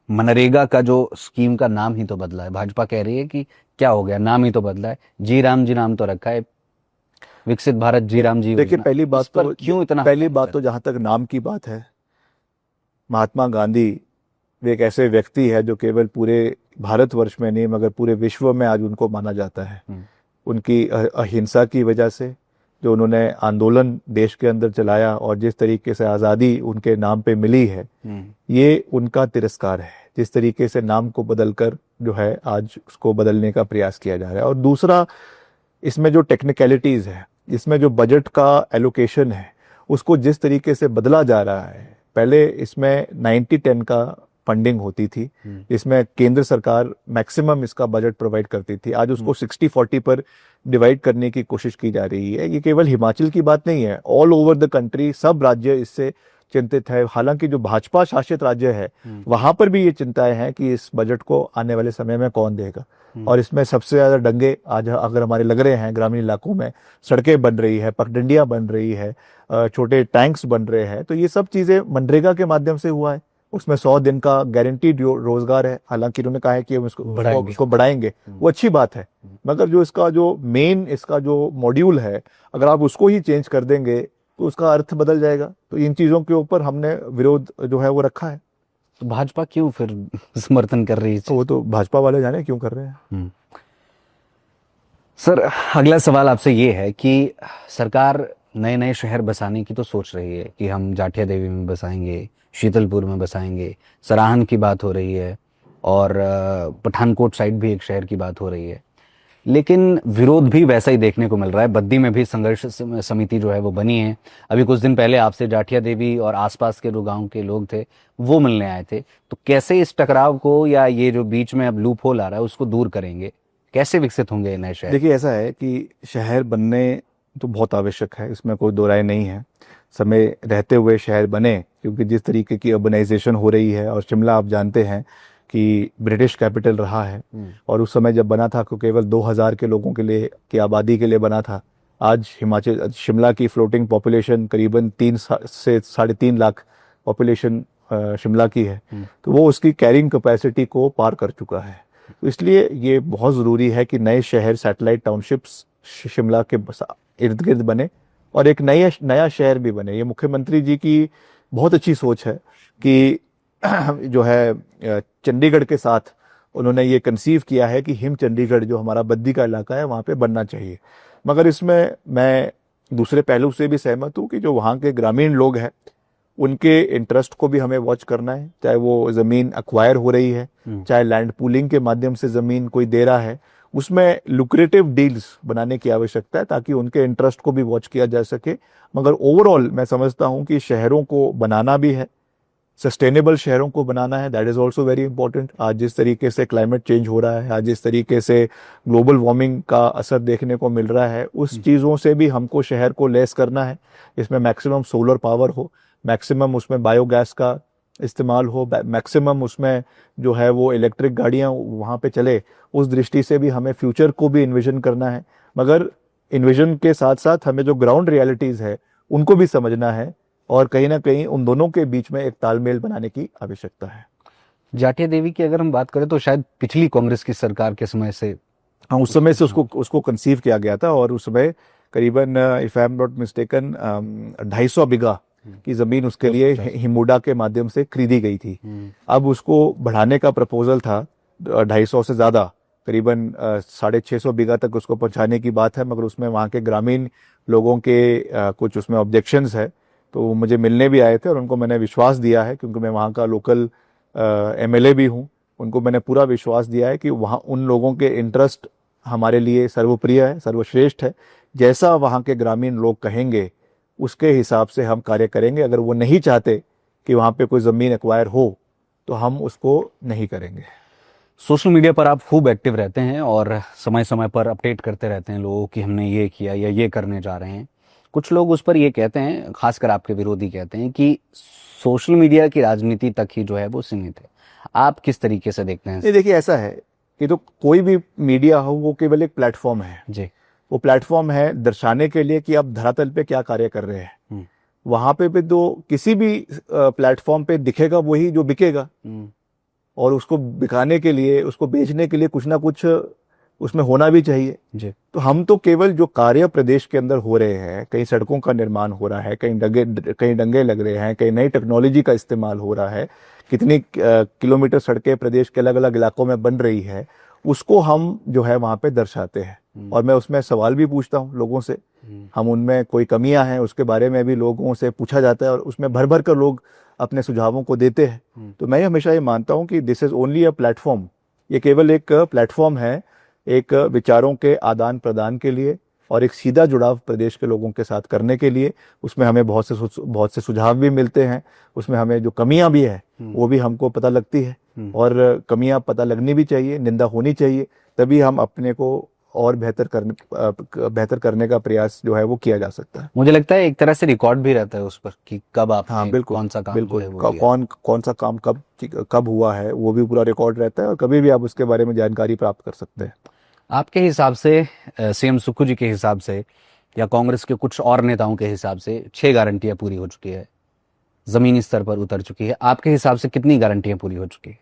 मनरेगा का जो स्कीम का नाम ही तो बदला है। भाजपा कह रही है कि क्या हो गया, नाम ही तो बदला है, जी राम जी नाम तो रखा है, विकसित भारत जी राम जी। देखिए, पहली बात तो जहां तक नाम की बात है, महात्मा गांधी वे एक ऐसे व्यक्ति है जो केवल पूरे भारतवर्ष में नहीं मगर पूरे विश्व में आज उनको माना जाता है। उनकी अहिंसा की वजह से जो उन्होंने आंदोलन देश के अंदर चलाया और जिस तरीके से आज़ादी उनके नाम पे मिली है, ये उनका तिरस्कार है। जिस तरीके से नाम को बदलकर जो है आज उसको बदलने का प्रयास किया जा रहा है। और दूसरा, इसमें जो टेक्निकलिटीज है, इसमें जो बजट का एलोकेशन है, उसको जिस तरीके से बदला जा रहा है। पहले इसमें 90-10 का फंडिंग होती थी, इसमें केंद्र सरकार मैक्सिमम इसका बजट प्रोवाइड करती थी। आज उसको 60-40 पर डिवाइड करने की कोशिश की जा रही है। ये केवल हिमाचल की बात नहीं है, ऑल ओवर द कंट्री सब राज्य इससे चिंतित है। हालांकि जो भाजपा शासित राज्य है वहां पर भी ये चिंताएं हैं कि इस बजट को आने वाले समय में कौन देगा। और इसमें सबसे ज्यादा डंगे आज अगर हमारे लग रहे हैं ग्रामीण इलाकों में, सड़कें बन रही है, पगडंडियां बन रही है, छोटे टैंक्स बन रहे हैं। तो ये सब चीजें मनरेगा के माध्यम से हुआ है। उसमें 100 दिन का गारंटीड रोजगार है। हालांकि उन्होंने कहा है कि हम उसको बढ़ाएंगे, वो अच्छी बात है। मगर जो इसका जो मेन इसका जो मॉड्यूल है, अगर आप उसको ही चेंज कर देंगे तो उसका अर्थ बदल जाएगा। तो इन चीजों के ऊपर हमने विरोध जो है वो रखा है। तो भाजपा क्यों फिर समर्थन कर रही है? तो वो तो भाजपा वाले जाने क्यों कर रहे हैं। सर, अगला सवाल आपसे ये है कि सरकार नए नए शहर बसाने की तो सोच रही है कि हम जाठिया देवी में बसाएंगे, शीतलपुर में बसाएंगे, सराहन की बात हो रही है और पठानकोट साइड भी एक शहर की बात हो रही है। लेकिन विरोध भी वैसा ही देखने को मिल रहा है। बद्दी में भी संघर्ष समिति जो है वो बनी है। अभी कुछ दिन पहले आपसे जाठिया देवी और आसपास के जो गांव के लोग थे वो मिलने आए थे। तो कैसे इस टकराव को या ये जो बीच में अब लूप होल आ रहा है उसको दूर करेंगे? कैसे विकसित होंगे नए शहर? देखिए, ऐसा है कि शहर बनने तो बहुत आवश्यक है, इसमें कोई दो राय नहीं है। समय रहते हुए शहर बने, क्योंकि जिस तरीके की अर्बनाइजेशन हो रही है, और शिमला आप जानते हैं कि ब्रिटिश कैपिटल रहा है और उस समय जब बना था तो केवल 2000 के लोगों के लिए की आबादी के लिए बना था। आज शिमला की फ्लोटिंग पॉपुलेशन करीबन 3 से 3.5 लाख पॉपुलेशन शिमला की है। तो वो उसकी कैरिंग कैपेसिटी को पार कर चुका है। तो इसलिए ये बहुत ज़रूरी है कि नए शहर, सैटेलाइट टाउनशिप्स शिमला के इर्द गिर्द बने और एक नया शहर भी बने। ये मुख्यमंत्री जी की बहुत अच्छी सोच है कि जो है चंडीगढ़ के साथ उन्होंने ये कंसीव किया है कि हिम चंडीगढ़ जो हमारा बद्दी का इलाका है वहाँ पे बनना चाहिए। मगर इसमें मैं दूसरे पहलू से भी सहमत हूँ कि जो वहाँ के ग्रामीण लोग हैं उनके इंटरेस्ट को भी हमें वॉच करना है। चाहे वो ज़मीन अक्वायर हो रही है, चाहे लैंड पूलिंग के माध्यम से ज़मीन कोई दे रहा है, उसमें लुक्रेटिव डील्स बनाने की आवश्यकता है ताकि उनके इंटरेस्ट को भी वॉच किया जा सके। मगर ओवरऑल मैं समझता हूँ कि शहरों को बनाना भी है, सस्टेनेबल शहरों को बनाना है, that is also very important. आज जिस तरीके से क्लाइमेट चेंज हो रहा है, आज जिस तरीके से ग्लोबल वार्मिंग का असर देखने को मिल रहा है, उस चीज़ों से भी हमको शहर को लेस करना है। इसमें मैक्सिमम सोलर पावर हो, मैक्सिमम उसमें बायोगैस का इस्तेमाल हो, मैक्सिमम उसमें जो है वो इलेक्ट्रिक गाड़ियाँ वहाँ पे चले। उस दृष्टि से भी हमें फ्यूचर को भी इन्विजन करना है, मगर इन्विजन के साथ साथ हमें जो ग्राउंड रियलिटीज़ है उनको भी समझना है, और कहीं ना कहीं उन दोनों के बीच में एक तालमेल बनाने की आवश्यकता है। जाटिया देवी की अगर हम बात करें तो शायद पिछली कांग्रेस की सरकार के समय से, हाँ, उस समय से उसको कंसीव किया गया था, और उस समय करीबन if I am not mistaken 250 बीघा की जमीन उसके लिए हिमुडा के माध्यम से खरीदी गई थी। अब उसको बढ़ाने का प्रपोजल था 250 से ज्यादा, करीबन 650 बीघा तक उसको पहुंचाने की बात है, मगर उसमें वहाँ के ग्रामीण लोगों के कुछ उसमें ऑब्जेक्शंस है। तो वो मुझे मिलने भी आए थे और उनको मैंने विश्वास दिया है, क्योंकि मैं वहाँ का लोकल एमएलए भी हूँ। उनको मैंने पूरा विश्वास दिया है कि वहाँ उन लोगों के इंटरेस्ट हमारे लिए सर्वप्रिय है, सर्वश्रेष्ठ है। जैसा वहाँ के ग्रामीण लोग कहेंगे उसके हिसाब से हम कार्य करेंगे। अगर वो नहीं चाहते कि वहाँ पे कोई ज़मीन एक्वायर हो तो हम उसको नहीं करेंगे। सोशल मीडिया पर आप खूब एक्टिव रहते हैं और समय समय पर अपडेट करते रहते हैं लोगों की हमने ये किया या ये करने जा रहे हैं। कुछ लोग उस पर ये कहते हैं, खासकर आपके विरोधी कहते हैं कि सोशल मीडिया की राजनीति तक ही जो है वो सीमित है। आप किस तरीके से देखते हैं? नहीं, देखिए ऐसा है कि तो कोई भी मीडिया हो वो केवल एक प्लेटफॉर्म है जी। वो प्लेटफॉर्म है दर्शाने के लिए कि आप धरातल पे क्या कार्य कर रहे हैं। वहां पे तो किसी भी प्लेटफॉर्म पे दिखेगा वही जो बिकेगा, और उसको बिकाने के लिए, उसको बेचने के लिए कुछ ना कुछ उसमें होना भी चाहिए जी। तो हम तो केवल जो कार्य प्रदेश के अंदर हो रहे हैं, कहीं सड़कों का निर्माण हो रहा है, कहीं डंगे लग रहे हैं, कहीं नई टेक्नोलॉजी का इस्तेमाल हो रहा है, कितनी किलोमीटर सड़कें प्रदेश के अलग अलग इलाकों में बन रही है, उसको हम जो है वहां पे दर्शाते हैं। और मैं उसमें सवाल भी पूछता हूँ लोगों से, हम उनमें कोई कमियां हैं उसके बारे में भी लोगों से पूछा जाता है, और उसमें भर भर कर लोग अपने सुझावों को देते हैं। तो मैं हमेशा ये मानता हूँ कि this is only a platform, ये केवल एक प्लेटफॉर्म है एक विचारों के आदान प्रदान के लिए और एक सीधा जुड़ाव प्रदेश के लोगों के साथ करने के लिए। उसमें हमें बहुत से सुझाव भी मिलते हैं, उसमें हमें जो कमियां भी है वो भी हमको पता लगती है, और कमियां पता लगनी भी चाहिए, निंदा होनी चाहिए, तभी हम अपने को और बेहतर करने का प्रयास जो है वो किया जा सकता है। मुझे लगता है एक तरह से रिकॉर्ड भी रहता है उस पर कि कब आप, हाँ बिल्कुल, कौन सा काम बिल्कुल, जो है वो कौन सा काम कब हुआ है वो भी पूरा रिकॉर्ड रहता है, और कभी भी आप उसके बारे में जानकारी प्राप्त कर सकते हैं। आपके हिसाब से, सीएम सुक्खू जी के हिसाब से या कांग्रेस के कुछ और नेताओं के हिसाब से 6 गारंटियां पूरी हो चुकी है, जमीनी स्तर पर उतर चुकी है। आपके हिसाब से कितनी गारंटियां पूरी हो चुकी है?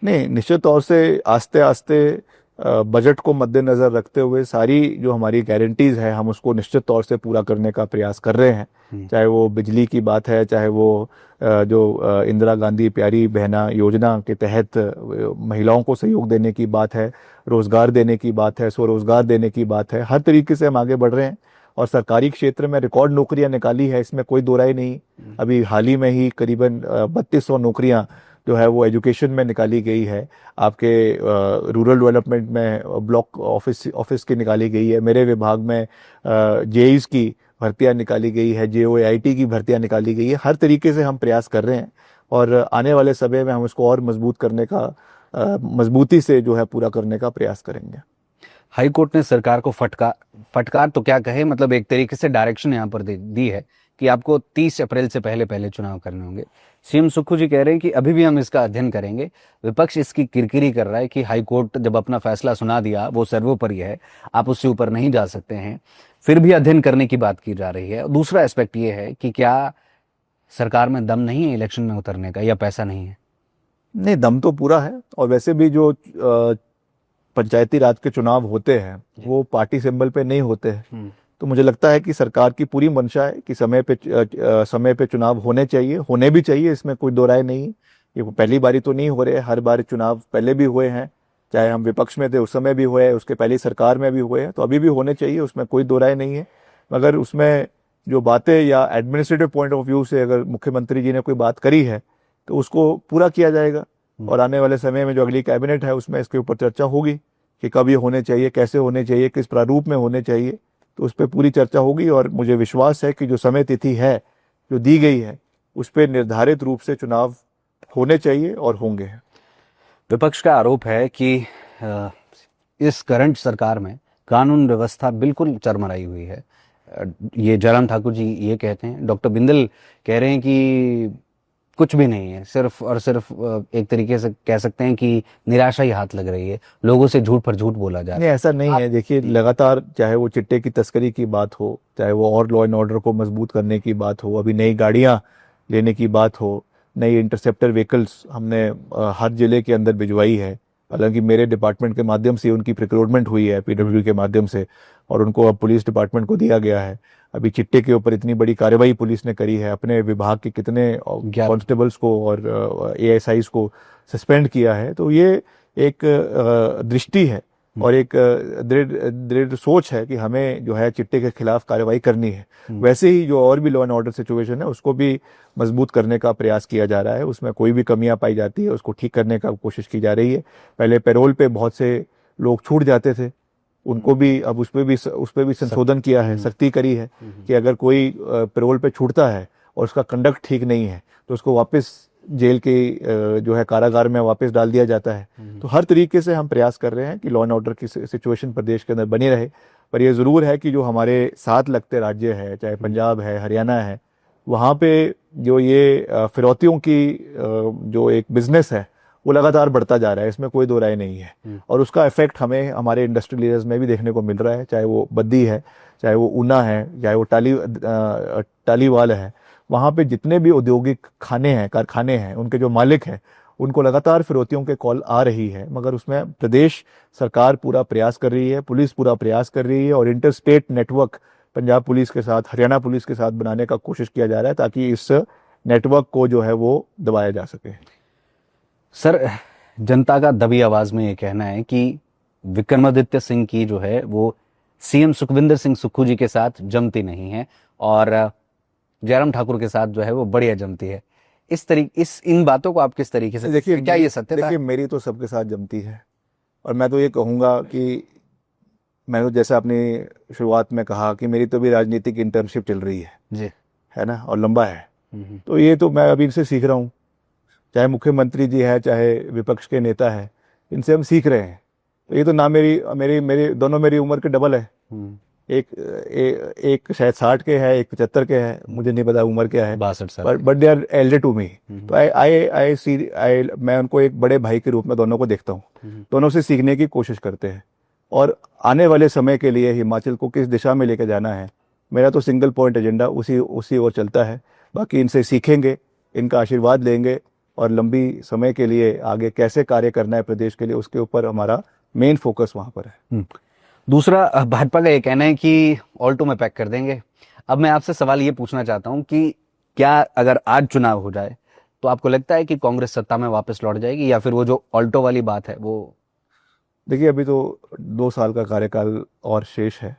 नहीं, निश्चित तौर से आस्ते आस्ते बजट को मद्देनजर रखते हुए सारी जो हमारी गारंटीज है हम उसको निश्चित तौर से पूरा करने का प्रयास कर रहे हैं। चाहे वो बिजली की बात है, चाहे वो जो इंदिरा गांधी प्यारी बहना योजना के तहत महिलाओं को सहयोग देने की बात है, रोजगार देने की बात है, स्वरोजगार देने की बात है, हर तरीके से हम आगे बढ़ रहे हैं। और सरकारी क्षेत्र में रिकॉर्ड नौकरियां निकाली है, इसमें कोई दो राय नहीं। अभी हाल ही में ही करीबन 3200 नौकरियां जो है वो एजुकेशन में निकाली गई है, आपके रूरल डेवलपमेंट में ब्लॉक ऑफिस की निकाली गई है, मेरे विभाग में जेईज की भर्तियां निकाली गई है, जेओआईटी की भर्तियां निकाली गई है। हर तरीके से हम प्रयास कर रहे हैं, और आने वाले समय में हम इसको और मजबूत करने का, मजबूती से जो है पूरा करने का प्रयास करेंगे। हाई कोर्ट ने सरकार को फटकार तो क्या कहे, मतलब एक तरीके से डायरेक्शन यहाँ पर दी है कि आपको 30 अप्रैल से पहले चुनाव करने होंगे। सीएम सुक्खू जी कह रहे हैं कि अभी भी हम इसका अध्ययन करेंगे। विपक्ष इसकी किरकिरी कर रहा है कि हाई कोर्ट जब अपना फैसला सुना दिया वो सर्वोपरि है, आप उससे ऊपर नहीं जा सकते हैं, फिर भी अध्ययन करने की बात की जा रही है। दूसरा एस्पेक्ट ये है कि क्या सरकार में दम नहीं है इलेक्शन में उतरने का, या पैसा नहीं है? नहीं, दम तो पूरा है, और वैसे भी जो पंचायती राज के चुनाव होते हैं वो पार्टी सिंबल पे नहीं होते हैं। तो मुझे लगता है कि सरकार की पूरी मंशा है कि समय पे चुनाव होने चाहिए, होने भी चाहिए, इसमें कोई दो राय नहीं। ये पहली बारी तो नहीं हो रहे, हर बार चुनाव पहले भी हुए हैं, चाहे हम विपक्ष में थे उस समय भी हुए, उसके पहली सरकार में भी हुए हैं, तो अभी भी होने चाहिए, उसमें कोई दो राय नहीं है। मगर उसमें जो बातें या एडमिनिस्ट्रेटिव पॉइंट ऑफ व्यू से अगर मुख्यमंत्री जी ने कोई बात करी है तो उसको पूरा किया जाएगा, और आने वाले समय में जो अगली कैबिनेट है उसमें इसके ऊपर चर्चा होगी कि कब ये होने चाहिए, कैसे होने चाहिए, किस प्रारूप में होने चाहिए, तो उस पर पूरी चर्चा होगी। और मुझे विश्वास है कि जो समय तिथि है जो दी गई है उस पर निर्धारित रूप से चुनाव होने चाहिए और होंगे। विपक्ष का आरोप है कि इस करंट सरकार में कानून व्यवस्था बिल्कुल चरमराई हुई है। ये जयराम ठाकुर जी ये कहते हैं, डॉक्टर बिंदल कह रहे हैं कि कुछ भी नहीं है, सिर्फ और सिर्फ एक तरीके से कह सकते हैं कि निराशा ही हाथ लग रही है, लोगों से झूठ पर झूठ बोला जा रहा नहीं, है। ऐसा नहीं है। देखिए, लगातार चाहे वो चिट्टे की तस्करी की बात हो, चाहे वो और लॉ एंड ऑर्डर को मजबूत करने की बात हो, अभी नई गाड़ियां लेने की बात हो, नई इंटरसेप्टर व्हीकल्स हमने हर जिले के अंदर भिजवाई है। हालांकि मेरे डिपार्टमेंट के माध्यम से उनकी प्रिक्रूटमेंट हुई है पीडब्ल्यू के माध्यम से, और उनको अब पुलिस डिपार्टमेंट को दिया गया है। अभी चिट्टे के ऊपर इतनी बड़ी कार्रवाई पुलिस ने करी है, अपने विभाग के कितने कांस्टेबल्स को और एएसआईज को सस्पेंड किया है। तो ये एक दृष्टि है और एक दृढ़ सोच है कि हमें जो है चिट्टे के खिलाफ कार्रवाई करनी है। वैसे ही जो और भी लॉ एंड ऑर्डर सिचुएशन है उसको भी मजबूत करने का प्रयास किया जा रहा है। उसमें कोई भी कमियां पाई जाती है उसको ठीक करने का कोशिश की जा रही है। पहले पैरोल पे बहुत से लोग छूट जाते थे, उनको भी अब उस पर भी संशोधन किया है, सख्ती करी है कि अगर कोई पैरोल पे छूटता है और उसका कंडक्ट ठीक नहीं है तो उसको वापस जेल के जो है कारागार में वापस डाल दिया जाता है। तो हर तरीके से हम प्रयास कर रहे हैं कि लॉ एंड ऑर्डर की सिचुएशन प्रदेश के अंदर बनी रहे। पर यह ज़रूर है कि जो हमारे साथ लगते राज्य है, चाहे पंजाब है, हरियाणा है, वहाँ पे जो ये फिरौतियों की जो एक बिजनेस है वो लगातार बढ़ता जा रहा है, इसमें कोई दो राय नहीं है। और उसका इफेक्ट हमें हमारे इंडस्ट्रियल एरियाज में भी देखने को मिल रहा है, चाहे वो बद्दी है, चाहे वो ऊना है, चाहे वो टालीवाल है। वहाँ पे जितने भी औद्योगिक खाने हैं, कारखाने हैं, उनके जो मालिक हैं, उनको लगातार फिरौतियों के कॉल आ रही है। मगर उसमें प्रदेश सरकार पूरा प्रयास कर रही है, पुलिस पूरा प्रयास कर रही है और inter state network Punjab police के साथ, हरियाणा पुलिस के साथ बनाने का कोशिश किया जा रहा है ताकि इस नेटवर्क को जो है वो दबाया जा सके। सर, जनता का दबी आवाज में ये कहना है कि विक्रमादित्य सिंह की जो है वो सीएम सुखविंदर सिंह सुक्खू जी के साथ जमती नहीं है और जयराम ठाकुर के साथ जो है वो बढ़िया जमती है। इन बातों को आप किस तरीके से देखिए, क्या ये सत्य था? देखिए, मेरी तो सबके साथ जमती है और मैं तो ये कहूँगा कि मैंने जैसा अपनी शुरुआत में कहा कि मेरी तो भी राजनीतिक इंटर्नशिप चल रही है जी, है ना, और लंबा है। तो ये तो मैं अभी इनसे सीख रहा हूँ, चाहे मुख्यमंत्री जी है, चाहे विपक्ष के नेता है, इनसे हम सीख रहे हैं। तो ये तो ना मेरी दोनों मेरी उम्र के डबल है। एक शायद 60 के है, एक 75 के है, मुझे नहीं पता उम्र क्या है, 62 साल। But they are elder to me. तो मैं उनको एक बड़े भाई के रूप में दोनों को देखता हूँ। दोनों से सीखने की कोशिश करते हैं और आने वाले समय के लिए हिमाचल को किस दिशा में लेकर जाना है, मेरा तो सिंगल पॉइंट एजेंडा उसी ओर चलता है। बाकी इनसे सीखेंगे, इनका आशीर्वाद लेंगे और लंबी समय के लिए आगे कैसे कार्य करना है प्रदेश के लिए, उसके ऊपर हमारा मेन फोकस वहां पर है। दूसरा, भाजपा का ये कहना है कि ऑल्टो में पैक कर देंगे। अब मैं आपसे सवाल ये पूछना चाहता हूं कि क्या अगर आज चुनाव हो जाए तो आपको लगता है कि कांग्रेस सत्ता में वापस लौट जाएगी या फिर वो जो ऑल्टो वाली बात है वो? देखिए, अभी तो 2 साल का कार्यकाल और शेष है,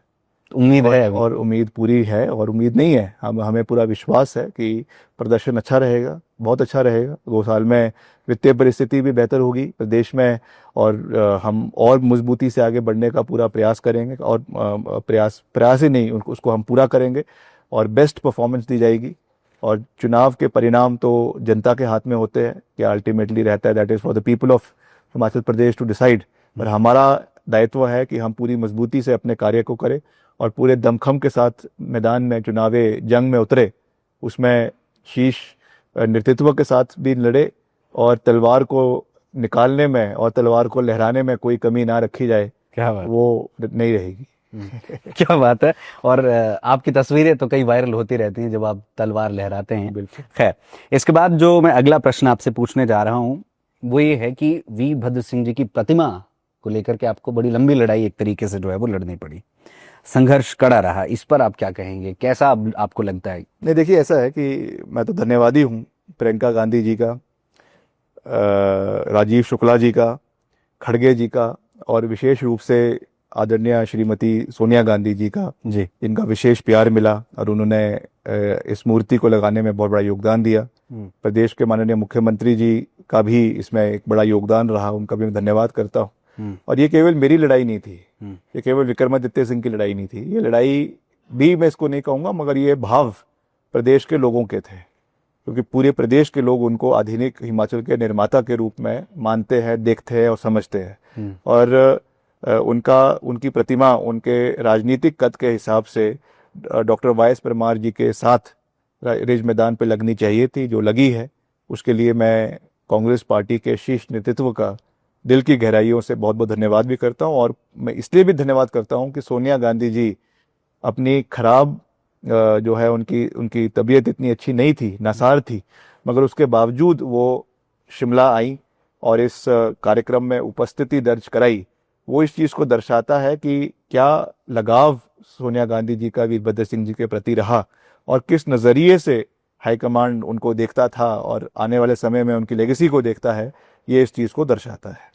उम्मीद है अभी। और उम्मीद पूरी है और उम्मीद नहीं है, हमें पूरा विश्वास है कि प्रदर्शन अच्छा रहेगा, बहुत अच्छा रहेगा। 2 साल में वित्तीय परिस्थिति भी बेहतर होगी प्रदेश में और हम और मजबूती से आगे बढ़ने का पूरा प्रयास करेंगे और प्रयास ही नहीं, उसको हम पूरा करेंगे और बेस्ट परफॉर्मेंस दी जाएगी। और चुनाव के परिणाम तो जनता के हाथ में होते हैं, क्या अल्टीमेटली रहता है, that is for the people of Himachal Pradesh to decide. पर हमारा दायित्व है कि हम पूरी मजबूती से अपने कार्य को करें और पूरे दमखम के साथ मैदान में चुनावी जंग में उतरे, उसमें शीर्ष नेतृत्व के साथ भी लड़े और तलवार को निकालने में और तलवार को लहराने में कोई कमी ना रखी जाए, क्या बात, वो नहीं रहेगी। क्या बात है। और आपकी तस्वीरें तो कई वायरल होती रहती हैं जब आप तलवार लहराते हैं। बिल्कुल। खैर, इसके बाद जो मैं अगला प्रश्न आपसे पूछने जा रहा हूं वो ये है कि वीरभद्र सिंह जी की प्रतिमा को लेकर के आपको बड़ी लंबी लड़ाई एक तरीके से जो है वो लड़नी पड़ी, संघर्ष कड़ा रहा, इस पर आप क्या कहेंगे, कैसा आपको लगता है? नहीं, देखिए, ऐसा है कि मैं तो धन्यवादी हूँ प्रियंका गांधी जी का, राजीव शुक्ला जी का, खड़गे जी का और विशेष रूप से आदरणीय श्रीमती सोनिया गांधी जी का, जी, इनका विशेष प्यार मिला और उन्होंने इस मूर्ति को लगाने में बहुत बड़ा योगदान दिया। प्रदेश के माननीय मुख्यमंत्री जी का भी इसमें एक बड़ा योगदान रहा, उनका भी मैं धन्यवाद करता हूँ। और ये केवल मेरी लड़ाई नहीं थी, ये केवल विक्रमादित्य सिंह की लड़ाई नहीं थी, ये लड़ाई भी मैं इसको नहीं कहूँगा, मगर ये भाव प्रदेश के लोगों के थे। क्योंकि पूरे प्रदेश के लोग उनको आधुनिक हिमाचल के निर्माता के रूप में मानते हैं, देखते हैं और समझते हैं। और उनकी प्रतिमा उनके राजनीतिक कद के हिसाब से डॉक्टर वाई.एस. परमार जी के साथ रिज मैदान पे लगनी चाहिए थी, जो लगी है। उसके लिए मैं कांग्रेस पार्टी के शीर्ष नेतृत्व का दिल की गहराइयों से बहुत बहुत धन्यवाद भी करता हूं। और मैं इसलिए भी धन्यवाद करता हूं कि सोनिया गांधी जी अपनी खराब जो है उनकी तबीयत इतनी अच्छी नहीं थी, नासार थी, मगर उसके बावजूद वो शिमला आई और इस कार्यक्रम में उपस्थिति दर्ज कराई। वो इस चीज़ को दर्शाता है कि क्या लगाव सोनिया गांधी जी का वीरभद्र सिंह जी के प्रति रहा और किस नज़रिए से हाईकमांड उनको देखता था और आने वाले समय में उनकी लेगेसी को देखता है, ये इस चीज़ को दर्शाता है।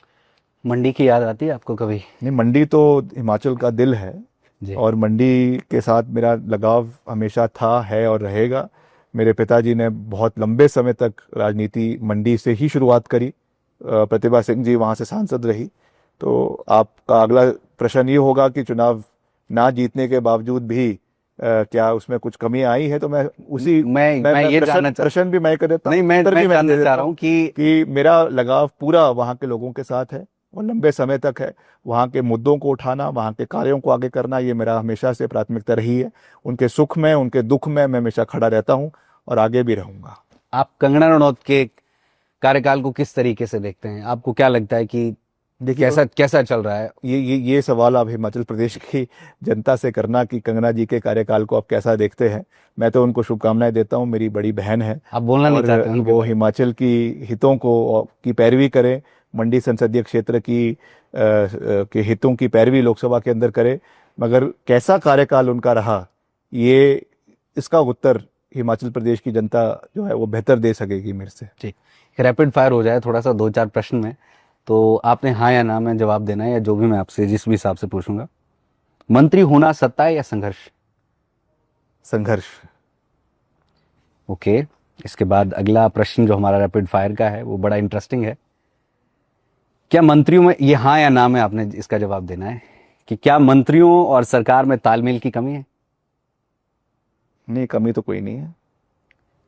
मंडी की याद आती है आपको कभी? नहीं, मंडी तो हिमाचल का दिल है और मंडी के साथ मेरा लगाव हमेशा था, है और रहेगा। मेरे पिताजी ने बहुत लंबे समय तक राजनीति मंडी से ही शुरुआत करी। प्रतिभा सिंह जी वहाँ से सांसद रही। तो आपका अगला प्रश्न ये होगा कि चुनाव ना जीतने के बावजूद भी क्या उसमें कुछ कमी आई है? तो मैं ये प्रश्न भी मैं कर देता हूँ। नहीं, मैं जानना चाह रहा हूँ कि मेरा लगाव पूरा वहाँ के लोगों के साथ है और लंबे समय तक है। वहाँ के मुद्दों को उठाना, वहाँ के कार्यों को आगे करना, ये मेरा हमेशा से प्राथमिकता रही है। उनके सुख में, उनके दुख में मैं हमेशा खड़ा रहता हूँ और आगे भी रहूंगा। आप कंगना रनौत के कार्यकाल को किस तरीके से देखते हैं? आपको क्या लगता है कि देखिए कैसा चल रहा है? ये सवाल आप हिमाचल प्रदेश की जनता से करना कि कंगना जी के कार्यकाल को आप कैसा देखते हैं। मैं तो उनको शुभकामनाएं देता हूं, मेरी बड़ी बहन है। आप बोलना नहीं चाहते हैं? वो हिमाचल की हितों की पैरवी करें, मंडी संसदीय क्षेत्र के हितों की पैरवी लोकसभा के अंदर करे, मगर कैसा कार्यकाल उनका रहा, ये इसका उत्तर हिमाचल प्रदेश की जनता जो है वो बेहतर दे सकेगी मेरे से। जी, रैपिड फायर हो जाए थोड़ा सा, 2-4 प्रश्न में, तो आपने हाँ या ना में जवाब देना है, या जो भी मैं आपसे जिस भी हिसाब से पूछूंगा। मंत्री होना सत्ता है या संघर्ष? संघर्ष। ओके, इसके बाद अगला प्रश्न जो हमारा रैपिड फायर का है वो बड़ा इंटरेस्टिंग है। क्या मंत्रियों में, ये हाँ या ना में आपने इसका जवाब देना है, कि क्या मंत्रियों और सरकार में तालमेल की कमी है? नहीं, कमी तो कोई नहीं है।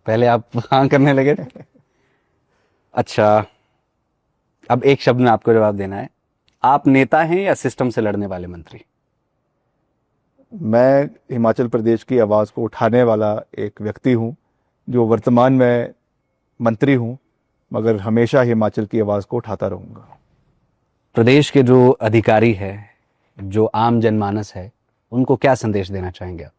पहले आप हाँ करने लगे थे। अच्छा, अब एक शब्द में आपको जवाब देना है। आप नेता हैं या सिस्टम से लड़ने वाले मंत्री? मैं हिमाचल प्रदेश की आवाज़ को उठाने वाला एक व्यक्ति हूं, जो वर्तमान में मंत्री हूं, मगर हमेशा हिमाचल की आवाज़ को उठाता रहूंगा। प्रदेश के जो अधिकारी है, जो आम जनमानस है, उनको क्या संदेश देना चाहेंगे आप?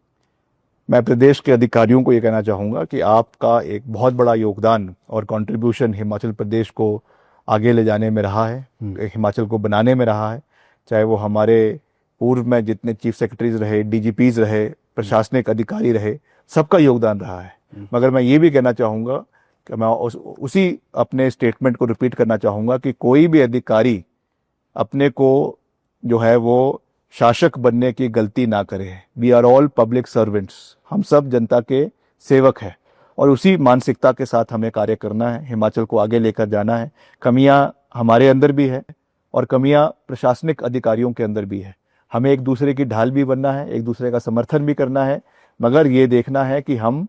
मैं प्रदेश के अधिकारियों को ये कहना चाहूँगा कि आपका एक बहुत बड़ा योगदान और कंट्रीब्यूशन हिमाचल प्रदेश को आगे ले जाने में रहा है, हिमाचल को बनाने में रहा है। चाहे वो हमारे पूर्व में जितने चीफ सेक्रेटरीज रहे, डीजीपीज रहे, प्रशासनिक अधिकारी रहे, सबका योगदान रहा है। मगर मैं ये भी कहना चाहूँगा कि मैं उसी अपने स्टेटमेंट को रिपीट करना चाहूँगा कि कोई भी अधिकारी अपने को जो है वो शासक बनने की गलती ना करे। We are all public servants, हम सब जनता के सेवक हैं और उसी मानसिकता के साथ हमें कार्य करना है, हिमाचल को आगे लेकर जाना है। कमियां हमारे अंदर भी है और कमियां प्रशासनिक अधिकारियों के अंदर भी है। हमें एक दूसरे की ढाल भी बनना है, एक दूसरे का समर्थन भी करना है, मगर ये देखना है कि हम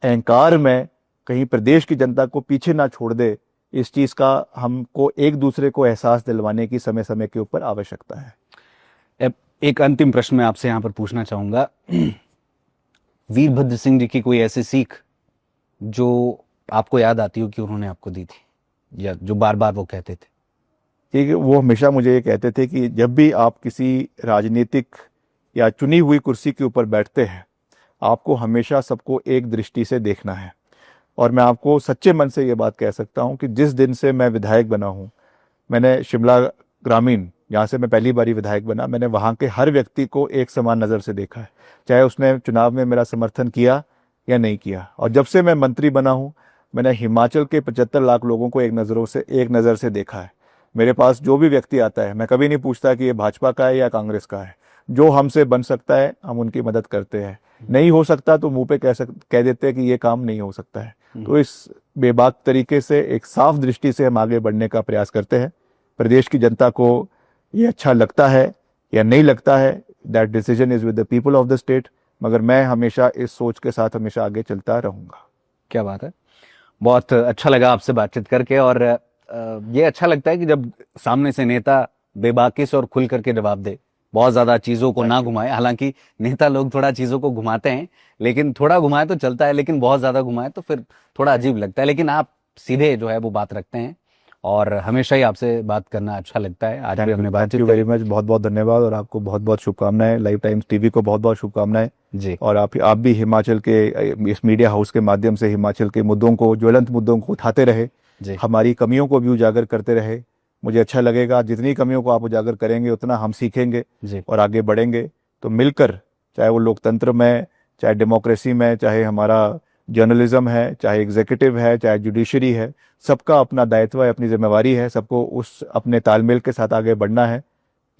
अहंकार में कहीं प्रदेश की जनता को पीछे ना छोड़ दे। इस चीज़ का हमको एक दूसरे को एहसास दिलवाने की समय समय के ऊपर आवश्यकता है। एक अंतिम प्रश्न मैं आपसे यहाँ पर पूछना चाहूँगा। वीरभद्र सिंह जी की कोई ऐसी सीख जो आपको याद आती हो कि उन्होंने आपको दी थी, या जो बार बार वो कहते थे? कि वो हमेशा मुझे ये कहते थे कि जब भी आप किसी राजनीतिक या चुनी हुई कुर्सी के ऊपर बैठते हैं, आपको हमेशा सबको एक दृष्टि से देखना है। और मैं आपको सच्चे मन से ये बात कह सकता हूँ कि जिस दिन से मैं विधायक बना हूँ, मैंने शिमला ग्रामीण, जहाँ से मैं पहली बारी विधायक बना, मैंने वहाँ के हर व्यक्ति को एक समान नज़र से देखा है, चाहे उसने चुनाव में मेरा समर्थन किया या नहीं किया। और जब से मैं मंत्री बना हूँ, मैंने हिमाचल के 75 लाख लोगों को एक नज़र से देखा है। मेरे पास जो भी व्यक्ति आता है, मैं कभी नहीं पूछता कि ये भाजपा का है या कांग्रेस का है। जो हमसे बन सकता है हम उनकी मदद करते हैं, नहीं हो सकता तो मुंह पे कह देते हैं कि ये काम नहीं हो सकता है। तो इस बेबाक तरीके से, एक साफ दृष्टि से हम आगे बढ़ने का प्रयास करते हैं। प्रदेश की जनता को ये अच्छा लगता है या नहीं लगता है, that decision is with the people of the state, मगर मैं हमेशा इस सोच के साथ हमेशा आगे चलता रहूंगा। क्या बात है। बहुत अच्छा लगा आपसे बातचीत करके। और ये अच्छा लगता है कि जब सामने से नेता बेबाकी से और खुल करके जवाब दे, बहुत ज्यादा चीजों को ना घुमाए। हालांकि नेता लोग थोड़ा चीजों को घुमाते हैं, लेकिन थोड़ा घुमाए तो चलता है, लेकिन बहुत ज्यादा घुमाए तो फिर थोड़ा अजीब लगता है। लेकिन आप सीधे जो है वो बात रखते हैं और हमेशा ही आपसे बात करना अच्छा लगता है। आज भी हमने थैंक बातचीत यू वेरी मच, बहुत बहुत धन्यवाद, और आपको बहुत बहुत शुभकामनाएं। लाइव टाइम्स टीवी को बहुत बहुत शुभकामनाएं जी और आप भी हिमाचल के इस मीडिया हाउस के माध्यम से हिमाचल के मुद्दों को, ज्वलंत मुद्दों को उठाते रहे, जी हमारी कमियों को भी उजागर करते रहे। मुझे अच्छा लगेगा, जितनी कमियों को आप उजागर करेंगे उतना हम सीखेंगे जी और आगे बढ़ेंगे। तो मिलकर, चाहे वो लोकतंत्र में, चाहे डेमोक्रेसी में, चाहे हमारा जर्नलिज्म है, चाहे एग्जीक्यूटिव है, चाहे जुडिशरी है, सबका अपना दायित्व है, अपनी जिम्मेवारी है, सबको उस अपने तालमेल के साथ आगे बढ़ना है।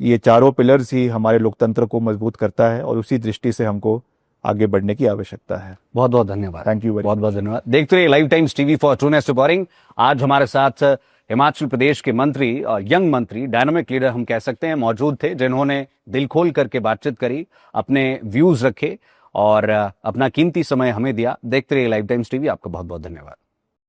ये चारों पिलर्स ही हमारे लोकतंत्र को मजबूत करता है और उसी दृष्टि से हमको आगे बढ़ने की आवश्यकता है। बहुत बहुत धन्यवाद। थैंक यू वेरी बहुत बहुत धन्यवाद। देखते रहिए live times TV for trueness reporting. आज हमारे साथ हिमाचल प्रदेश के मंत्री और यंग मंत्री, डायनामिक लीडर हम कह सकते हैं, मौजूद थे, जिन्होंने दिल खोल करके बातचीत करी, अपने व्यूज रखे और अपना कीमती समय हमें दिया। देखते रहिए लाइव टाइम्स टीवी। आपका बहुत बहुत धन्यवाद।